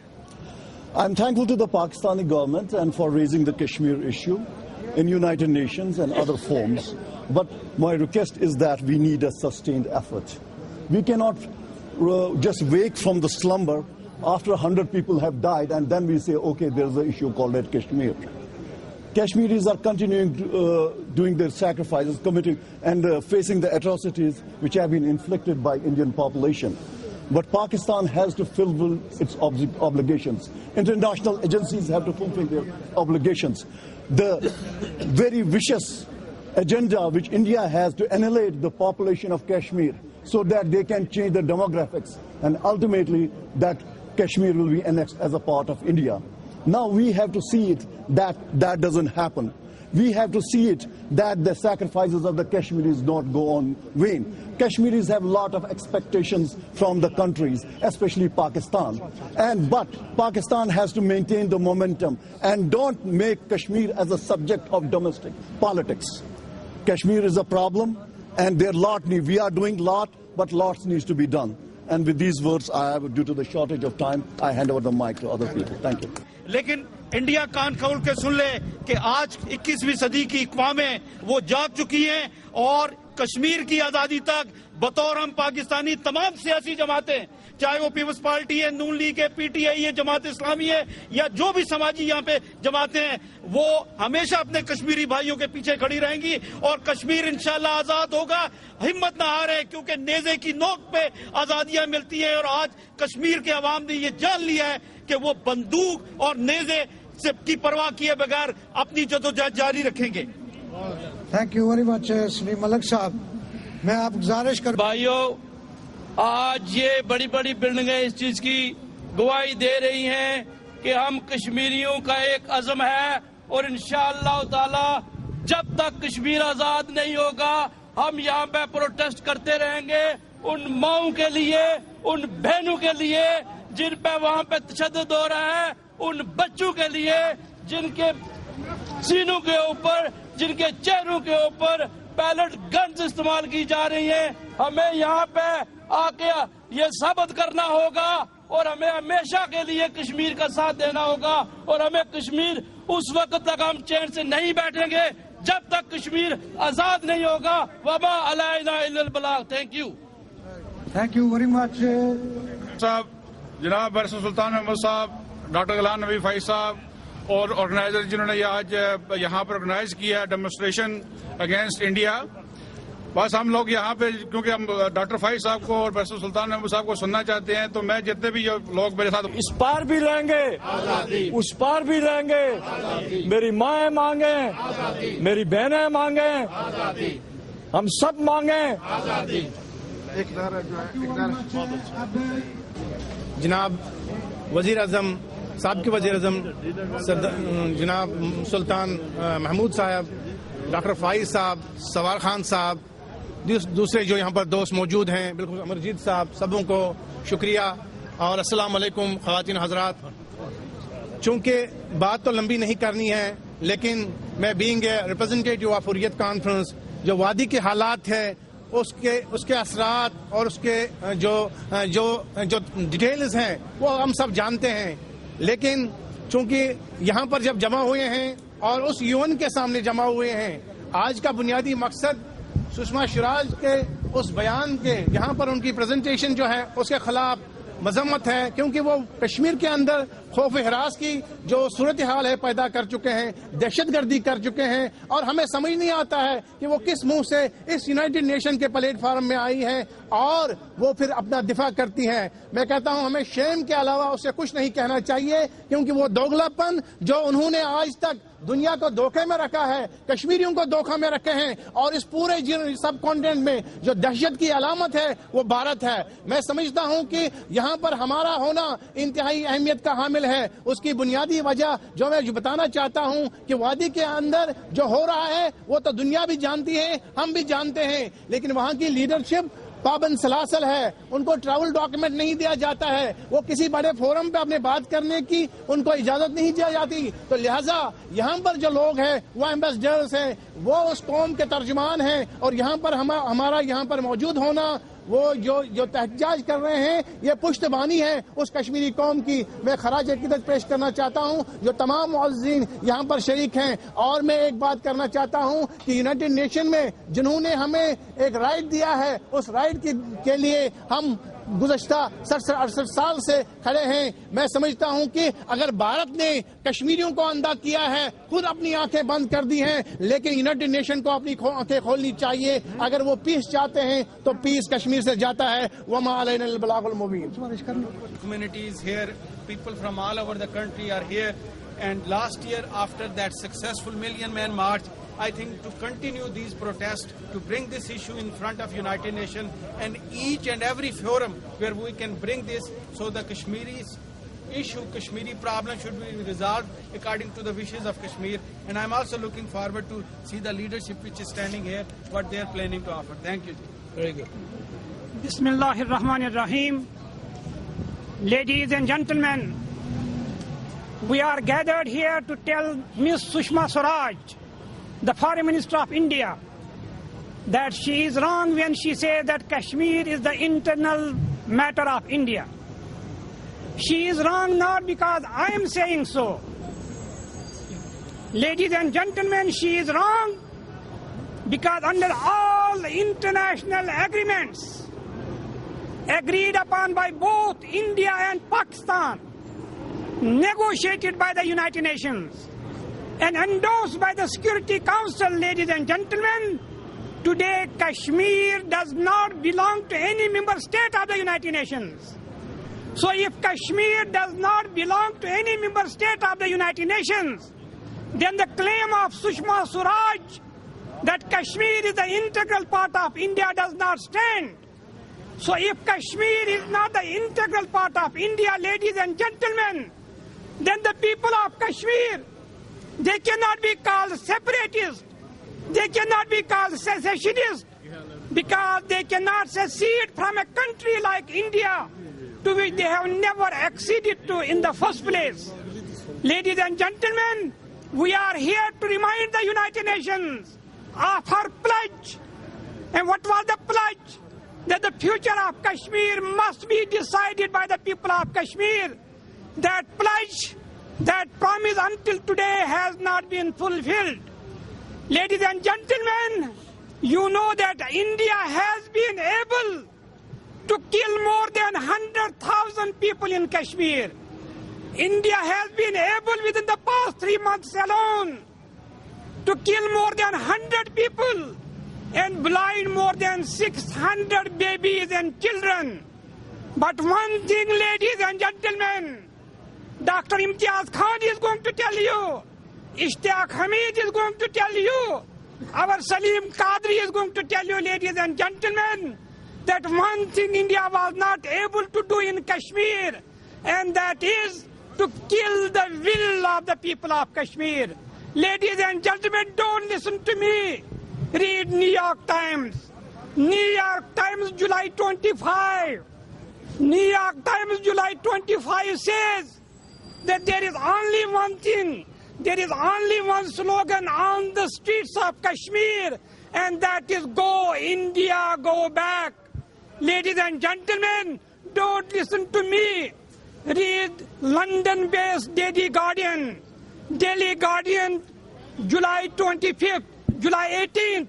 I am thankful to the Pakistani government and for raising the Kashmir issue in United Nations and other forums. But my request is that we need a sustained effort. We cannot just wake from the slumber after 100 people have died and then we say, okay, there's an issue called at Kashmir. Kashmiris are continuing doing their sacrifices, committing and facing the atrocities which have been inflicted by Indian population. But Pakistan has to fulfill its obligations. International agencies have to fulfill their obligations. The very vicious agenda which India has to annihilate the population of Kashmir so that they can change the demographics and ultimately that Kashmir will be annexed as a part of India. Now we have to see it that that doesn't happen. We have to see it that the sacrifices of the Kashmiris not go on vain. Kashmiris have a lot of expectations from the countries, especially Pakistan. But Pakistan has to maintain the momentum and don't make Kashmir as a subject of domestic politics. Kashmir is a problem and we are doing lot, but lots needs to be done. And with these words, due to the shortage of time, I hand over the mic to other people. Thank you. لیکن India کان کھول کے سن لے کہ آج 21ویں صدی کی اقوامیں وہ جاگ چکی ہیں اور کشمیر کی آزادی تک بطور ہم پاکستانی تمام سیاسی جماعتیں, چاہے وہ پیپلز پارٹی ہے, نون لیگ ہے, پی ٹی آئی ہے, جماعت اسلامی ہے یا جو بھی سماجی یہاں پہ جماعتیں ہیں, وہ ہمیشہ اپنے کشمیری بھائیوں کے پیچھے کھڑی رہیں گی اور کشمیر انشاءاللہ آزاد ہوگا. ہمت نہ ہارے کیونکہ نیزے کی نوک پہ آزادیاں ملتی ہیں اور آج کشمیر کے عوام نے یہ جان لیا ہے کہ وہ بندوق اور نیزے کی پرواہ کیے بغیر اپنی جدوجہد جاری رکھیں گے. تھینک یو ویری مچ سلیم ملک صاحب. میں آپ گزارش کر بھائیوں, آج یہ بڑی بڑی بلڈنگیں اس چیز کی گواہی دے رہی ہیں کہ ہم کشمیریوں کا ایک عزم ہے اور انشاءاللہ تعالی جب تک کشمیر آزاد نہیں ہوگا ہم یہاں پہ پروٹیسٹ کرتے رہیں گے ان ماؤں کے لیے, ان بہنوں کے لیے جن پہ وہاں پہ تشدد ہو رہا ہے, ان بچوں کے لیے جن کے سینوں کے اوپر, جن کے چہروں کے اوپر پیلٹ گنز استعمال کی جا رہی ہیں. ہمیں یہاں پہ آ کے یہ ثابت کرنا ہوگا اور ہمیں ہمیشہ کے لیے کشمیر کا ساتھ دینا ہوگا اور ہمیں کشمیر اس وقت تک ہم چین سے نہیں بیٹھیں گے جب تک کشمیر آزاد نہیں ہوگا. وما علینا الا البلاغ. Thank you. Thank you very much صاحب, جناب برسن سلطان محمد صاحب, ڈاکٹر غلام نبی فائز صاحب اور آرگنائزر جنہوں نے آج یہاں پر آرگنائز کیا ڈیمونسٹریشن اگینسٹ انڈیا. بس ہم لوگ یہاں پہ کیونکہ ہم ڈاکٹر فائز صاحب کو اور بیرسٹر سلطان محمود صاحب کو سننا چاہتے ہیں، تو میں جتنے بھی لوگ میرے ساتھ اس پار بھی لیں گے، اس پار بھی لیں گے، میری مائیں مانگیں، میری بہنیں مانگیں، ہم سب مانگیں. جناب وزیر اعظم، سابق وزیر اعظم جناب سلطان محمود صاحب، ڈاکٹر فائز صاحب، سوار خان صاحب، دوسرے جو یہاں پر دوست موجود ہیں، بالکل امرجیت صاحب، سبوں کو شکریہ اور السلام علیکم خواتین حضرات. چونکہ بات تو لمبی نہیں کرنی ہے، لیکن میں being a representative of Hurriyat conference, جو وادی کے حالات ہے اس کے اثرات اور اس کے جو ڈیٹیلز ہیں وہ ہم سب جانتے ہیں. لیکن چونکہ یہاں پر جب جمع ہوئے ہیں اور اس یون کے سامنے جمع ہوئے ہیں، آج کا بنیادی مقصد سشما سوراج کے اس بیان کے، یہاں پر ان کی پریزنٹیشن جو ہے اس کے خلاف مذمت ہے، کیونکہ وہ کشمیر کے اندر خوف ہراس کی جو صورتحال ہے پیدا کر چکے ہیں، دہشت گردی کر چکے ہیں، اور ہمیں سمجھ نہیں آتا ہے کہ وہ کس منہ سے اس یونائٹڈ نیشن کے پلیٹ فارم میں آئی ہیں اور وہ پھر اپنا دفاع کرتی ہیں. میں کہتا ہوں ہمیں شیم کے علاوہ اس سے کچھ نہیں کہنا چاہیے، کیونکہ وہ دوگلاپن جو انہوں نے آج تک دنیا کو دھوکے میں رکھا ہے، کشمیریوں کو دھوکے میں رکھے ہیں، اور اس پورے سب کانٹیننٹ میں جو دہشت کی علامت ہے وہ بھارت ہے. میں سمجھتا ہوں کہ یہاں پر ہمارا ہونا انتہائی اہمیت کا حامل ہے. اس کی بنیادی وجہ جو میں بتانا چاہتا ہوں کہ وادی کے اندر جو ہو رہا ہے وہ تو دنیا بھی جانتی ہے، ہم بھی جانتے ہیں، لیکن وہاں کی لیڈرشپ پابند سلاسل ہے، ان کو ٹریول ڈاکیومنٹ نہیں دیا جاتا ہے، وہ کسی بڑے فورم پہ اپنے بات کرنے کی ان کو اجازت نہیں دی جاتی. تو لہٰذا یہاں پر جو لوگ ہیں وہ ایمبیسڈرز ہیں، وہ اس قوم کے ترجمان ہیں، اور یہاں پر ہمارا یہاں پر موجود ہونا، وہ جو احتجاج کر رہے ہیں یہ پشتبانی ہے اس کشمیری قوم کی. میں خراج عقیدت پیش کرنا چاہتا ہوں جو تمام معززین یہاں پر شریک ہیں، اور میں ایک بات کرنا چاہتا ہوں کہ یونائٹڈ نیشن میں جنہوں نے ہمیں ایک رائٹ دیا ہے، اس رائٹ کے لیے ہم گزشتہ 67 سال سے کھڑے ہیں. میں سمجھتا ہوں کہ اگر بھارت نے کشمیریوں کو اندھا کیا ہے، خود اپنی آنکھیں بند کر دی ہیں، لیکن یونائٹڈ نیشن کو اپنی آنکھیں کھولنی چاہیے. اگر وہ پیس چاہتے ہیں تو پیس کشمیر سے جاتا ہے. وما علینا البلاغ المبین. Communities here, people from all over the country are here, and last year after that successful Million Man March, I think to continue these protests, to bring this issue in front of United Nations and each and every forum where we can bring this, so the Kashmiris issue, Kashmiri problem should be resolved according to the wishes of Kashmir. And I'm also looking forward to see the leadership which is standing here, what they are planning to offer. Thank you. Very good. Bismillahir Rahmanir Rahim. Ladies and gentlemen, we are gathered here to tell Ms. Sushma Sawraj, the Foreign Minister of India, that she is wrong when she says that Kashmir is the internal matter of India. She is wrong not because I am saying so. Ladies and gentlemen, she is wrong because under all international agreements agreed upon by both India and Pakistan, negotiated by the United Nations, and endorsed by the Security Council, ladies and gentlemen, today Kashmir does not belong to any member state of the United Nations. So if Kashmir does not belong to any member state of the United Nations, then the claim of Sushma Sawraj that Kashmir is the integral part of India does not stand. So if Kashmir is not the integral part of India, ladies and gentlemen, then the people of Kashmir, they cannot be called separatists, they cannot be called secessionists, because they cannot secede from a country like India, to which they have never acceded to in the first place. Ladies and gentlemen, we are here to remind the United Nations of her pledge. And what was the pledge? That the future of Kashmir must be decided by the people of Kashmir. That pledge, that promise until today has not been fulfilled. Ladies and gentlemen, you know that India has been able to kill more than 100,000 people in Kashmir. India has been able within the past 3 months alone to kill more than 100 people. and blind more than 600 babies and children. But one thing, ladies and gentlemen, Dr. Imtiaz Khan is going to tell you, Ishtiyaq Hamid is going to tell you, our Salim Qadri is going to tell you, ladies and gentlemen, that one thing India was not able to do in Kashmir, and that is to kill the will of the people of Kashmir. Ladies and gentlemen, don't listen to me. Read New York Times. New York Times, July 25. New York Times, July 25 says that there is only one thing, there is only one slogan on the streets of Kashmir, and that is "Go India, go back." Ladies and gentlemen, don't listen to me. Read London-based Daily Guardian. Daily Guardian, July 25th, July 18th.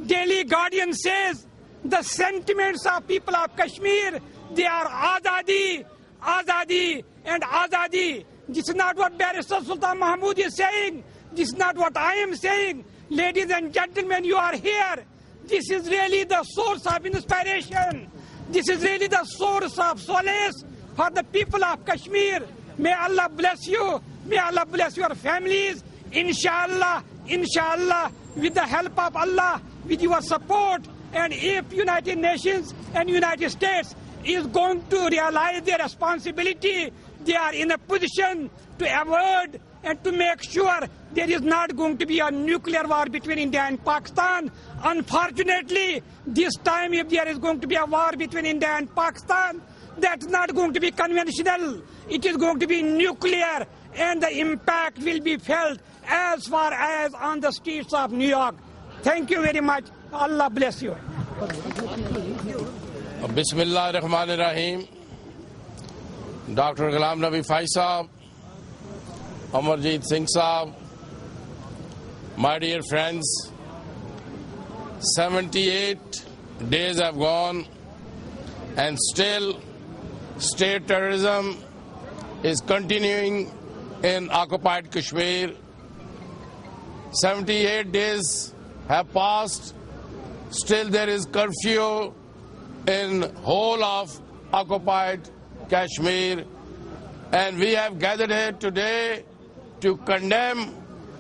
Daily Guardian says the sentiments of people of Kashmir, they are Azadi, Azadi, and Azadi. This is not what Barrister Sultan Mahmood is saying. This is not what I am saying. Ladies and gentlemen, you are here. This is really the source of inspiration. This is really the source of solace for the people of Kashmir. May Allah bless you. May Allah bless your families. Inshallah, inshallah, with the help of Allah, with your support, and if United Nations and United States is going to realize their responsibility, they are in a position to avoid and to make sure there is not going to be a nuclear war between India and Pakistan. Unfortunately, this time if there is going to be a war between India and Pakistan, that's not going to be conventional. It is going to be nuclear, and the impact will be felt as far as on the streets of New York. Thank you very much. Allah bless you. Bismillah ar-Rahman ar-Rahim. Dr. Ghulam Nabi Faiz Sahab, Amarjeet Singh Sahab, my dear friends, 78 days have gone and still state terrorism is continuing in occupied Kashmir. 78 days have passed, still there is curfew in whole of occupied Kashmir, and we have gathered here today to condemn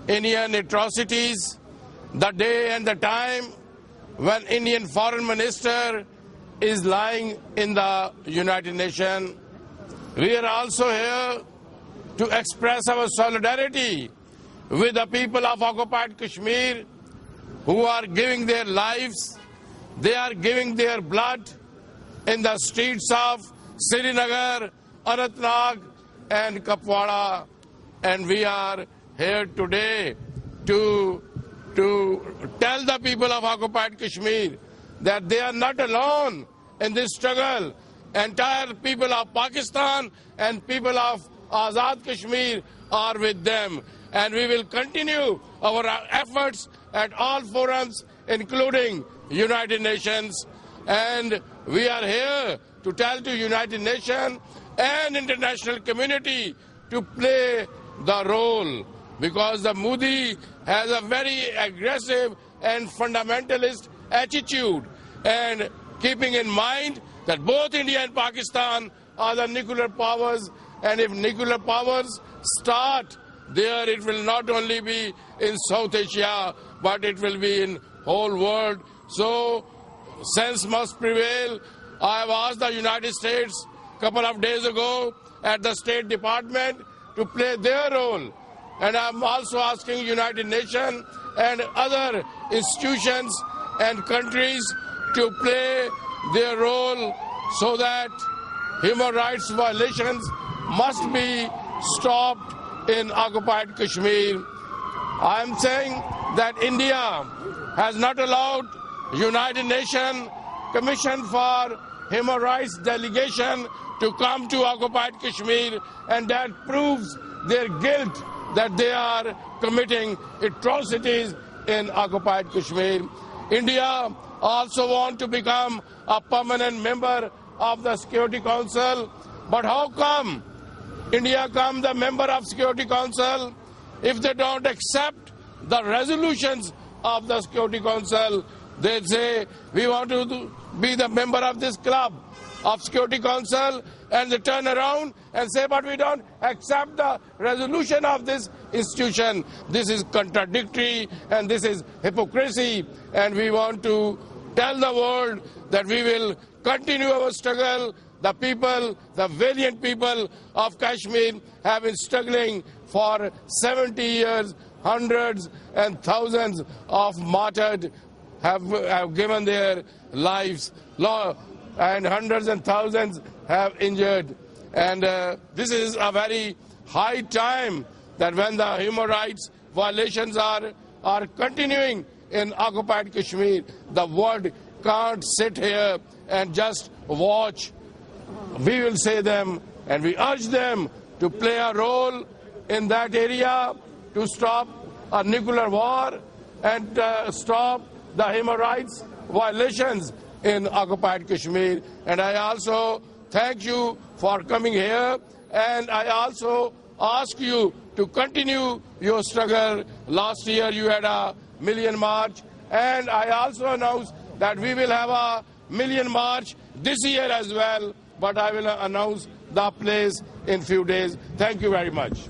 Indian atrocities, the day and the time when Indian Foreign Minister is lying in the United Nations. We are also here to express our solidarity with the people of occupied Kashmir who are giving their lives, they are giving their blood in the streets of Srinagar, Anantnag and Kupwara, and we are here today to tell the people of occupied Kashmir that they are not alone in this struggle. Entire people of Pakistan and people of Azad Kashmir are with them, and we will continue our efforts at all forums, including United Nations, and we are here to tell to United Nations and international community to play the role, because the Modi has a very aggressive and fundamentalist attitude, and keeping in mind that both India and Pakistan are the nuclear powers, and if nuclear powers start there, it will not only be in South Asia, but it will be in whole world. So sense must prevail. I have asked the United States a couple of days ago at the State Department to play their role, and I am also asking United Nations and other institutions and countries to play their role so that human rights violations must be stopped in occupied Kashmir. I am saying that India has not allowed United Nations Commission for Human Rights delegation to come to occupied Kashmir, and that proves their guilt that they are committing atrocities in occupied Kashmir. India also wants to become a permanent member of the Security Council, but how come India becomes a member of Security Council if they don't accept the resolutions of the Security Council? They say, we want to be the member of this club of Security Council, and they turn around and say, but we don't accept the resolution of this institution. This is contradictory and this is hypocrisy, and we want to tell the world that we will continue our struggle. The people, the valiant people of Kashmir have been struggling for 70 years. Hundreds and thousands of martyred have given their lives, and hundreds and thousands have injured. And this is a very high time that when the human rights violations are continuing in occupied Kashmir, the world can't sit here and just watch. We will say them, and we urge them to play a role in that area to stop a nuclear war and stop the human rights violations in occupied Kashmir. And I also thank you for coming here, and I also ask you to continue your struggle. Last year you had a million march, and I also announced that we will have a million march this year as well, but I will announce the place in few days. Thank you very much.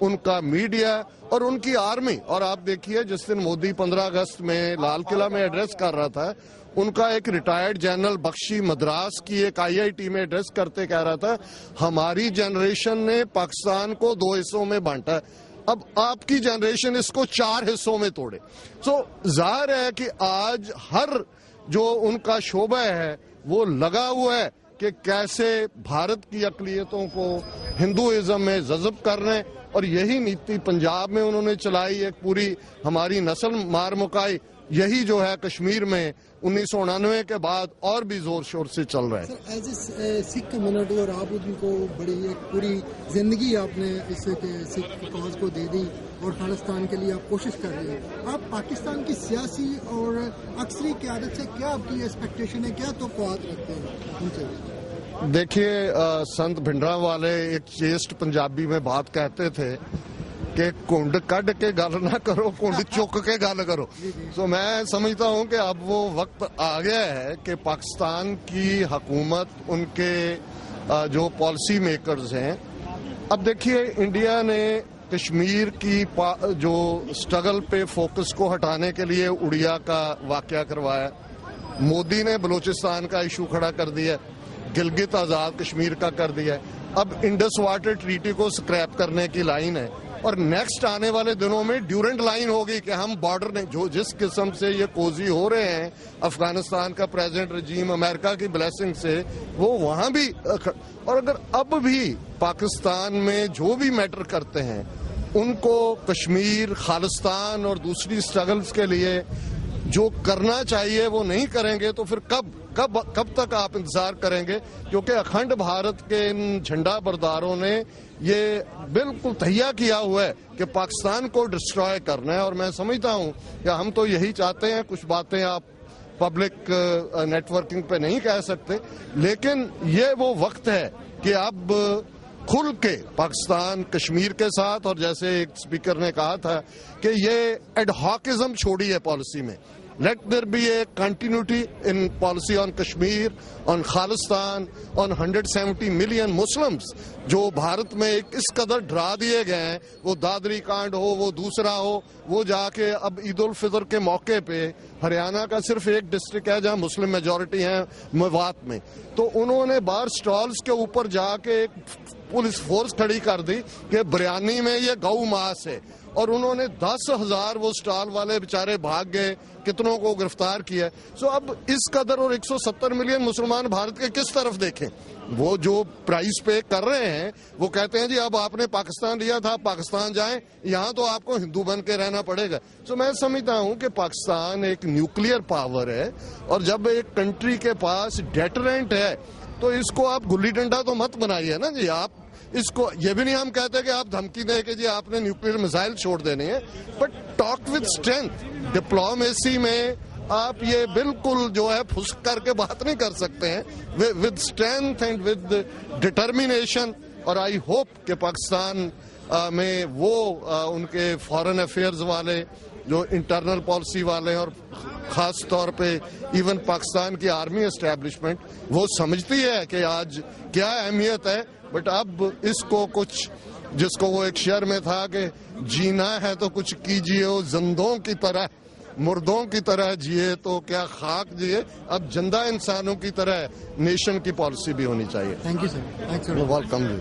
ان کا media اور ان کی army. اور آپ دیکھیے جس دن مودی 15 اگست میں لال قلعہ میں address کر رہا تھا, ان کا ایک ریٹائرڈ جنرل بخشی مدراس کی ایک IIT میں ایڈریس کرتے کہہ رہا تھا ہماری جنریشن نے پاکستان کو 2 حصوں میں بانٹا ہے, اب آپ کی جنریشن اس کو 4 حصوں میں توڑے. سو ظاہر ہے کہ آج ہر جو ان کا شعبہ ہے وہ لگا ہوا ہے کہ کیسے بھارت کی اقلیتوں کو ہندوازم میں جذب کرنا ہے, اور یہی نیتی پنجاب میں انہوں نے چلائی, ایک پوری ہماری نسل مار مکائی. یہی جو ہے کشمیر میں 1999 کے بعد اور بھی زور شور سے چل رہا ہے. سر ایز اے سکھ کمیونٹی اور آپ ان کو بڑی ایک پوری زندگی آپ نے اس سکھ کاز کو دے دی اور خالصتان کے لیے آپ کوشش کر رہے ہیں, آپ پاکستان کی سیاسی اور عسکری قیادت سے کیا آپ کی ایکسپیکٹیشن ہے, کیا توقعات رکھتے ہیں ان سے؟ دیکھیے سنت بھنڈرا والے ایک چیسٹ پنجابی میں بات کہتے تھے کہ کنڈ کڈ کے گل نہ کرو, کنڈ چک کے گل کرو. تو میں سمجھتا ہوں کہ اب وہ وقت آ گیا ہے کہ پاکستان کی حکومت, ان کے جو پالیسی میکرز ہیں, اب دیکھیے انڈیا نے کشمیر کی جو سٹرگل پہ فوکس کو ہٹانے کے لیے اڑیا کا واقعہ کروایا, مودی نے بلوچستان کا ایشو کھڑا کر دیا, گلگت آزاد کشمیر کا کر دیا, اب انڈس واٹر ٹریٹی کو سکریپ کرنے کی لائن ہے, اور نیکسٹ آنے والے دنوں میں ڈیورنٹ لائن ہوگی کہ ہم بارڈر نے جو جس قسم سے یہ کوزی ہو رہے ہیں افغانستان کا پریزیڈنٹ رجیم امریکہ کی بلیسنگ سے, وہ وہاں بھی. اور اگر اب بھی پاکستان میں جو بھی میٹر کرتے ہیں ان کو کشمیر, خالصتان اور دوسری سٹرگلز کے لیے جو کرنا چاہیے وہ نہیں کریں گے تو پھر کب تک آپ انتظار کریں گے؟ کیونکہ اکھنڈ بھارت کے ان جھنڈا برداروں نے یہ بالکل تہیا کیا ہوا ہے کہ پاکستان کو ڈسٹرائے کرنا ہے, اور میں سمجھتا ہوں کہ ہم تو یہی چاہتے ہیں. کچھ باتیں آپ پبلک نیٹ ورکنگ پہ نہیں کہہ سکتے, لیکن یہ وہ وقت ہے کہ اب کھل کے پاکستان کشمیر کے ساتھ, اور جیسے ایک اسپیکر نے کہا تھا کہ یہ ایڈہاکزم چھوڑی ہے پالیسی میں. Let there be a continuity in policy on Kashmir, on Khalistan, on 170 million Muslims جو بھارت میں اس قدر ڈرا دیے گئے ہیں, وہ دادری کانڈ ہو, وہ دوسرا ہو, وہ جا کے اب عید الفطر کے موقع پہ ہریانہ کا صرف ایک ڈسٹرکٹ ہے جہاں مسلم میجورٹی ہیں میوات میں, تو انہوں نے بار سٹالز کے اوپر جا کے ایک پولیس فورس کھڑی کر دی کہ بریانی میں یہ گو ماس ہے, اور انہوں نے 10,000 وہ سٹال والے بیچارے بھاگ گئے, کتنوں کو گرفتار کیا. سو اب اس قدر, اور 170 ملین مسلمان بھارت کے کس طرف دیکھیں, وہ جو پرائز پے کر رہے ہیں وہ کہتے ہیں جی اب آپ نے پاکستان لیا تھا, پاکستان جائیں, یہاں تو آپ کو ہندو بن کے رہنا پڑے گا. سو میں سمجھتا ہوں کہ پاکستان ایک نیوکلیئر پاور ہے, اور جب ایک کنٹری کے پاس ڈیٹرنٹ ہے تو اس کو آپ گلی ڈنڈا تو مت بنائیے نا جی. آپ اس کو یہ بھی نہیں ہم کہتے کہ آپ دھمکی دیں کہ جی آپ نے نیوکلیئر میزائل چھوڑ دینے ہیں, but talk with strength. Diplomacy میں آپ یہ بالکل جو ہے پھسک کر کے بات نہیں کر سکتے ہیں, with strength and with determination. اور آئی ہوپ کہ پاکستان میں وہ ان کے فارن افیئرز والے, جو انٹرنل پالیسی والے, اور خاص طور پہ ایون پاکستان کی آرمی اسٹیبلشمنٹ, وہ سمجھتی ہے کہ آج کیا اہمیت ہے. بٹ اب اس کو کچھ, جس کو وہ ایک شعر میں تھا کہ جینا ہے تو کچھ کیجئے, زندوں کی طرح مردوں کی طرح جیے تو کیا خاک جیے, اب زندہ انسانوں کی طرح نیشن کی پالیسی بھی ہونی چاہیے. Thank you sir. ویلکم جی.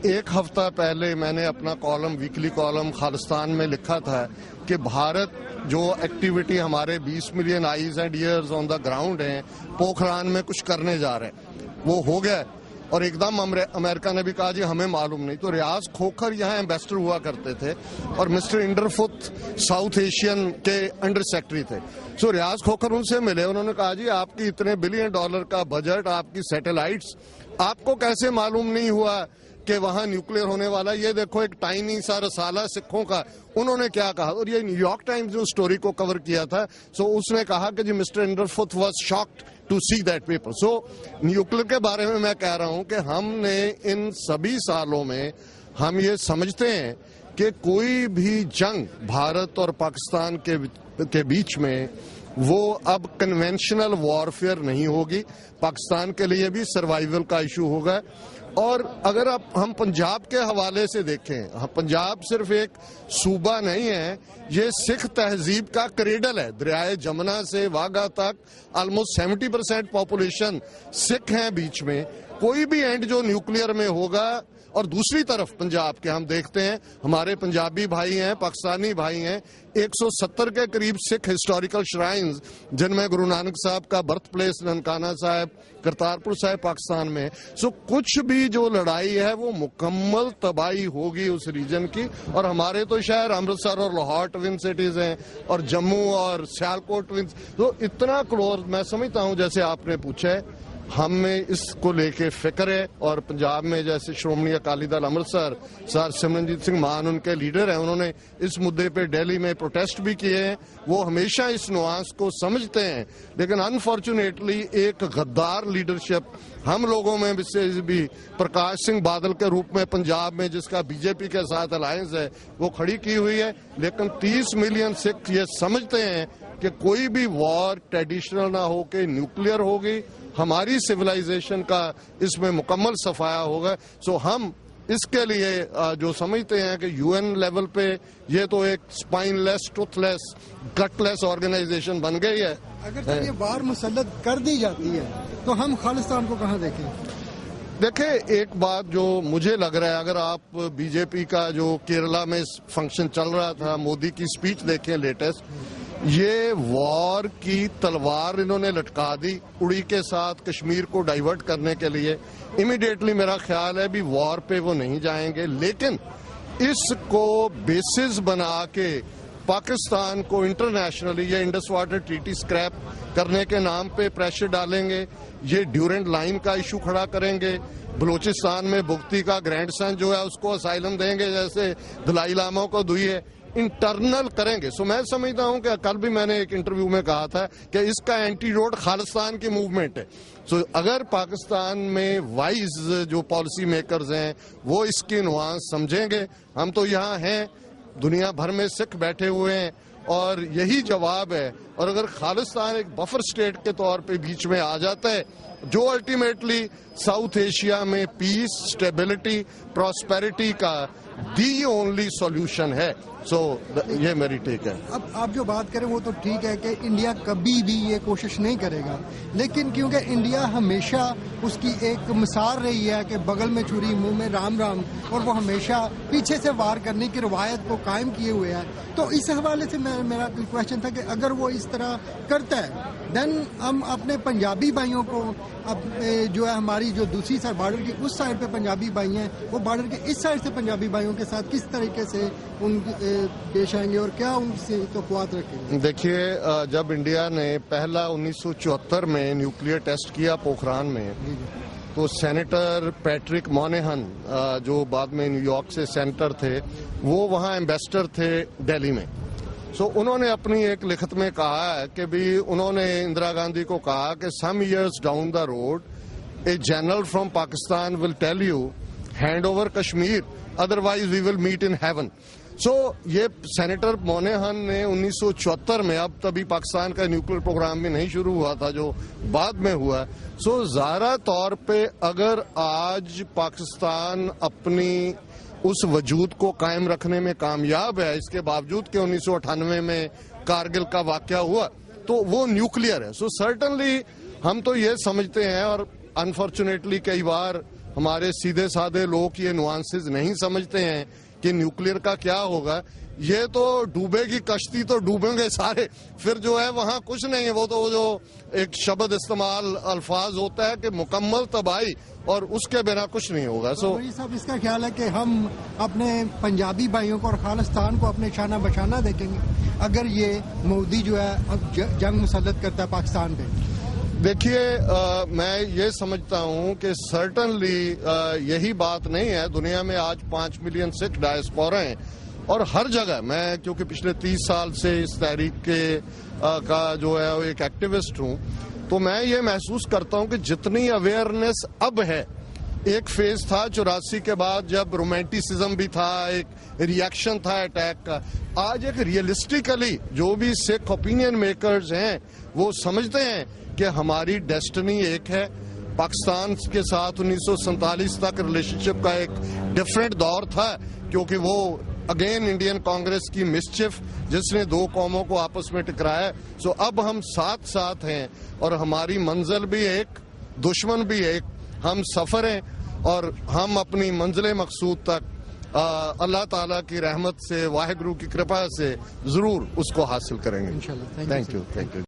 ایک ہفتہ پہلے میں نے اپنا کالم, ویکلی کالم خالصتان میں لکھا تھا کہ بھارت جو ایکٹیویٹی ہمارے 20 million eyes and ears on the ground ہیں پوکھران میں کچھ کرنے جا رہے ہیں, وہ ہو گیا. اور ایک دم امریکہ نے بھی کہا جی ہمیں معلوم نہیں. تو ریاض کھوکھر یہاں ایمبیسڈر ہوا کرتے تھے, اور مسٹر انڈرفت ساؤتھ ایشین کے انڈر سیکٹری تھے. سو ریاض کھوکھر ان سے ملے, انہوں نے کہا جی آپ کی اتنے $1 بلین کا بجٹ, آپ کی سیٹلائٹس, آپ کو کیسے معلوم نہیں ہوا کہ وہاں نیوکلیئر ہونے والا. یہ دیکھو ایک ٹائنی سا رسالہ سکھوں کا, انہوں نے کیا کہا, اور یہ نیو یارک ٹائمز نے اسٹوری کو کور کیا تھا. سو اس نے کہا کہ جی Mister Inderfurth was shocked to see that paper. So nuclear کے بارے میں میں کہہ رہا ہوں کہ ہم نے ان سبھی سالوں میں ہم یہ سمجھتے ہیں کہ کوئی بھی جنگ بھارت اور پاکستان کے بیچ میں وہ اب کنونشنل وارفیئر نہیں ہوگی. پاکستان کے لیے بھی سروائیول کا ایشو ہوگا. اور اگر ہم پنجاب کے حوالے سے دیکھیں، پنجاب صرف ایک صوبہ نہیں ہے، یہ سکھ تہذیب کا کریڈل ہے. دریائے جمنا سے واگا تک آلموسٹ 70% پاپولیشن سکھ ہیں. بیچ میں کوئی بھی اینڈ جو نیوکلیئر میں ہوگا. اور دوسری طرف پنجاب کے ہم دیکھتے ہیں ہمارے پنجابی بھائی ہیں، پاکستانی بھائی ہیں، 170 کے قریب سکھ ہسٹوریکل شرائنز جن میں گرو نانک صاحب کا برتھ پلیس ننکانہ صاحب، کرتارپور صاحب پاکستان میں. کچھ بھی جو لڑائی ہے وہ مکمل تباہی ہوگی اس ریجن کی. اور ہمارے تو شہر امرتسر اور لاہور ٹوین سٹیز ہیں اور جموں اور سیالکوٹ ٹوینز، تو اتنا کلوز میں سمجھتا ہوں جیسے آپ نے پوچھا ہے ہمیں اس کو لے کے فکر ہے. اور پنجاب میں جیسے شرومنی اکالی دل امرتسر سر سمرنجیت سنگھ مان ان کے لیڈر ہیں، انہوں نے اس مدعے پہ دہلی میں پروٹیسٹ بھی کیے ہیں. وہ ہمیشہ اس نوانس کو سمجھتے ہیں، لیکن انفارچونیٹلی ایک غدار لیڈرشپ ہم لوگوں میں سے بھی پرکاش سنگھ بادل کے روپ میں پنجاب میں جس کا بی جے پی کے ساتھ الائنس ہے وہ کھڑی کی ہوئی ہے. لیکن 30 ملین سکھ یہ سمجھتے ہیں کہ کوئی بھی وار ٹریڈیشنل نہ ہو کے نیوکلیئر ہوگی، ہماری سویلائزیشن کا اس میں مکمل صفایا ہوگا. سو ہم اس کے لیے جو سمجھتے ہیں کہ یو این لیول پہ یہ تو ایک اسپائن لیس، ٹوتھ لیس، گٹ لیس آرگنائزیشن بن گئی ہے. اگر یہ وار مسلط کر دی جاتی ہے تو ہم خالصتان کو کہاں دیکھیں؟ دیکھیں ایک بات جو مجھے لگ رہا ہے، اگر آپ بی جے پی کا جو کیرلا میں فنکشن چل رہا تھا، مودی کی سپیچ دیکھیں لیٹسٹ، یہ وار کی تلوار انہوں نے لٹکا دی اڑی کے ساتھ کشمیر کو ڈائیورٹ کرنے کے لیے. امیڈیٹلی میرا خیال ہے بھی وار پہ وہ نہیں جائیں گے، لیکن اس کو بیسز بنا کے پاکستان کو انٹرنیشنلی یہ انڈس واٹر ٹریٹی اسکریپ کرنے کے نام پہ پریشر ڈالیں گے. یہ ڈیورنٹ لائن کا ایشو کھڑا کریں گے. بلوچستان میں بگتی کا گرینڈ سن جو ہے اس کو اسائلم دیں گے جیسے دلائی لاما کو دوئی ہے. انٹرنل کریں گے. سو میں سمجھتا ہوں کہ کل بھی میں نے ایک انٹرویو میں کہا تھا کہ اس کا اینٹی روڈ خالصتان کی موومنٹ ہے. سو اگر پاکستان میں وائز جو پالیسی میکرز ہیں وہ اس کی نوانس سمجھیں گے. ہم تو یہاں ہیں، دنیا بھر میں سکھ بیٹھے ہوئے ہیں اور یہی جواب ہے. اور اگر خالصتان ایک بفر اسٹیٹ کے طور پہ بیچ میں آ جاتا ہے جو الٹیمیٹلی ساؤتھ ایشیا میں پیس، اسٹیبلٹی، پراسپیرٹی کا دی اونلی سولوشن ہے. سو یہ میری ٹیک ہے. اب آپ جو بات کریں وہ تو ٹھیک ہے کہ انڈیا کبھی بھی یہ کوشش نہیں کرے گا، لیکن کیونکہ انڈیا ہمیشہ اس کی ایک مثال رہی ہے کہ بغل میں چھری منہ میں رام رام، اور وہ ہمیشہ پیچھے سے وار کرنے کی روایت کو قائم کیے ہوئے ہے. تو اس حوالے سے میرا کوشچن تھا کہ اگر وہ اس طرح کرتا ہے دین ہم اپنے پنجابی بھائیوں کو جو ہے ہماری جو دوسری سائڈ بارڈر کی اس سائڈ پہ پنجابی بھائی ہیں وہ بارڈر کے اس سائڈ سے پنجابی بھائیوں کے ساتھ کس طریقے سے ان پیش آئیں گے اور کیا ان سے توقعات رکھیں گے؟ دیکھیے جب انڈیا نے پہلا 1974 میں نیوکلیئر ٹیسٹ کیا پوکھران میں تو سینیٹر پیٹرک مونیہن جو بعد میں نیو یارک سے سینیٹر تھے وہ وہاں ایمبیسڈر تھے دہلی میں. سو انہوں نے اپنی ایک لکھت میں کہا ہے کہ بھی انہوں نے اندرا گاندھی کو کہا کہ some years down the road a general from Pakistan will tell you hand over Kashmir otherwise we will meet in heaven. So یہ سینیٹر مونیہن نے 1974 میں، اب تبھی پاکستان کا نیوکلیر پروگرام بھی نہیں شروع ہوا تھا جو بعد میں ہوا. سو ظاہرہ طور پہ اگر آج پاکستان اپنی اس وجود کو قائم رکھنے میں کامیاب ہے اس کے باوجود کہ 1998 میں کارگل کا واقعہ ہوا تو وہ نیوکلیئر ہے. سو سرٹنلی ہم تو یہ سمجھتے ہیں، اور انفارچونیٹلی کئی بار ہمارے سیدھے سادے لوگ یہ نوانسز نہیں سمجھتے ہیں کہ نیوکلیئر کا کیا ہوگا. یہ تو ڈوبے گی کشتی تو ڈوبیں گے سارے، پھر جو ہے وہاں کچھ نہیں ہے. وہ تو جو ایک شبد استعمال الفاظ ہوتا ہے کہ مکمل تباہی، اور اس کے بنا کچھ نہیں ہوگا. سو صاحب اس کا خیال ہے کہ ہم اپنے پنجابی بھائیوں کو اور خالصتان کو اپنے شانہ بشانہ دیکھیں گے اگر یہ مودی جو ہے اب جنگ مسلط کرتا ہے پاکستان پہ؟ دیکھیے میں یہ سمجھتا ہوں کہ سرٹنلی یہی بات نہیں ہے. دنیا میں آج 5 ملین سکھ ڈائسپورا ہیں اور ہر جگہ میں کیونکہ پچھلے 30 سال سے اس تحریک کا جو ہے ایک ایکٹیوسٹ ہوں تو میں یہ محسوس کرتا ہوں کہ جتنی اویئرنیس اب ہے، ایک فیز تھا 84 کے بعد جب رومانٹیسزم بھی تھا، ایک ریئیکشن تھا اٹیک کا. آج ایک ریئلسٹیکلی جو بھی سکھ اوپینین میکرز ہیں وہ سمجھتے ہیں کہ ہماری ڈیسٹنی ایک ہے. پاکستان کے ساتھ 1947 تک ریلیشنشپ کا ایک ڈفرینٹ دور تھا, کیونکہ وہ اگین انڈین کانگریس کی مسچف جس نے دو قوموں کو آپس میں ٹکرایا. سو اب ہم ساتھ ساتھ ہیں اور ہماری منزل بھی ایک, دشمن بھی ایک, ہم سفر ہیں اور ہم اپنی منزل مقصود تک اللہ تعالیٰ کی رحمت سے, واحد گرو کی کرپا سے ضرور اس کو حاصل کریں گے. انشاءاللہ. Thank you.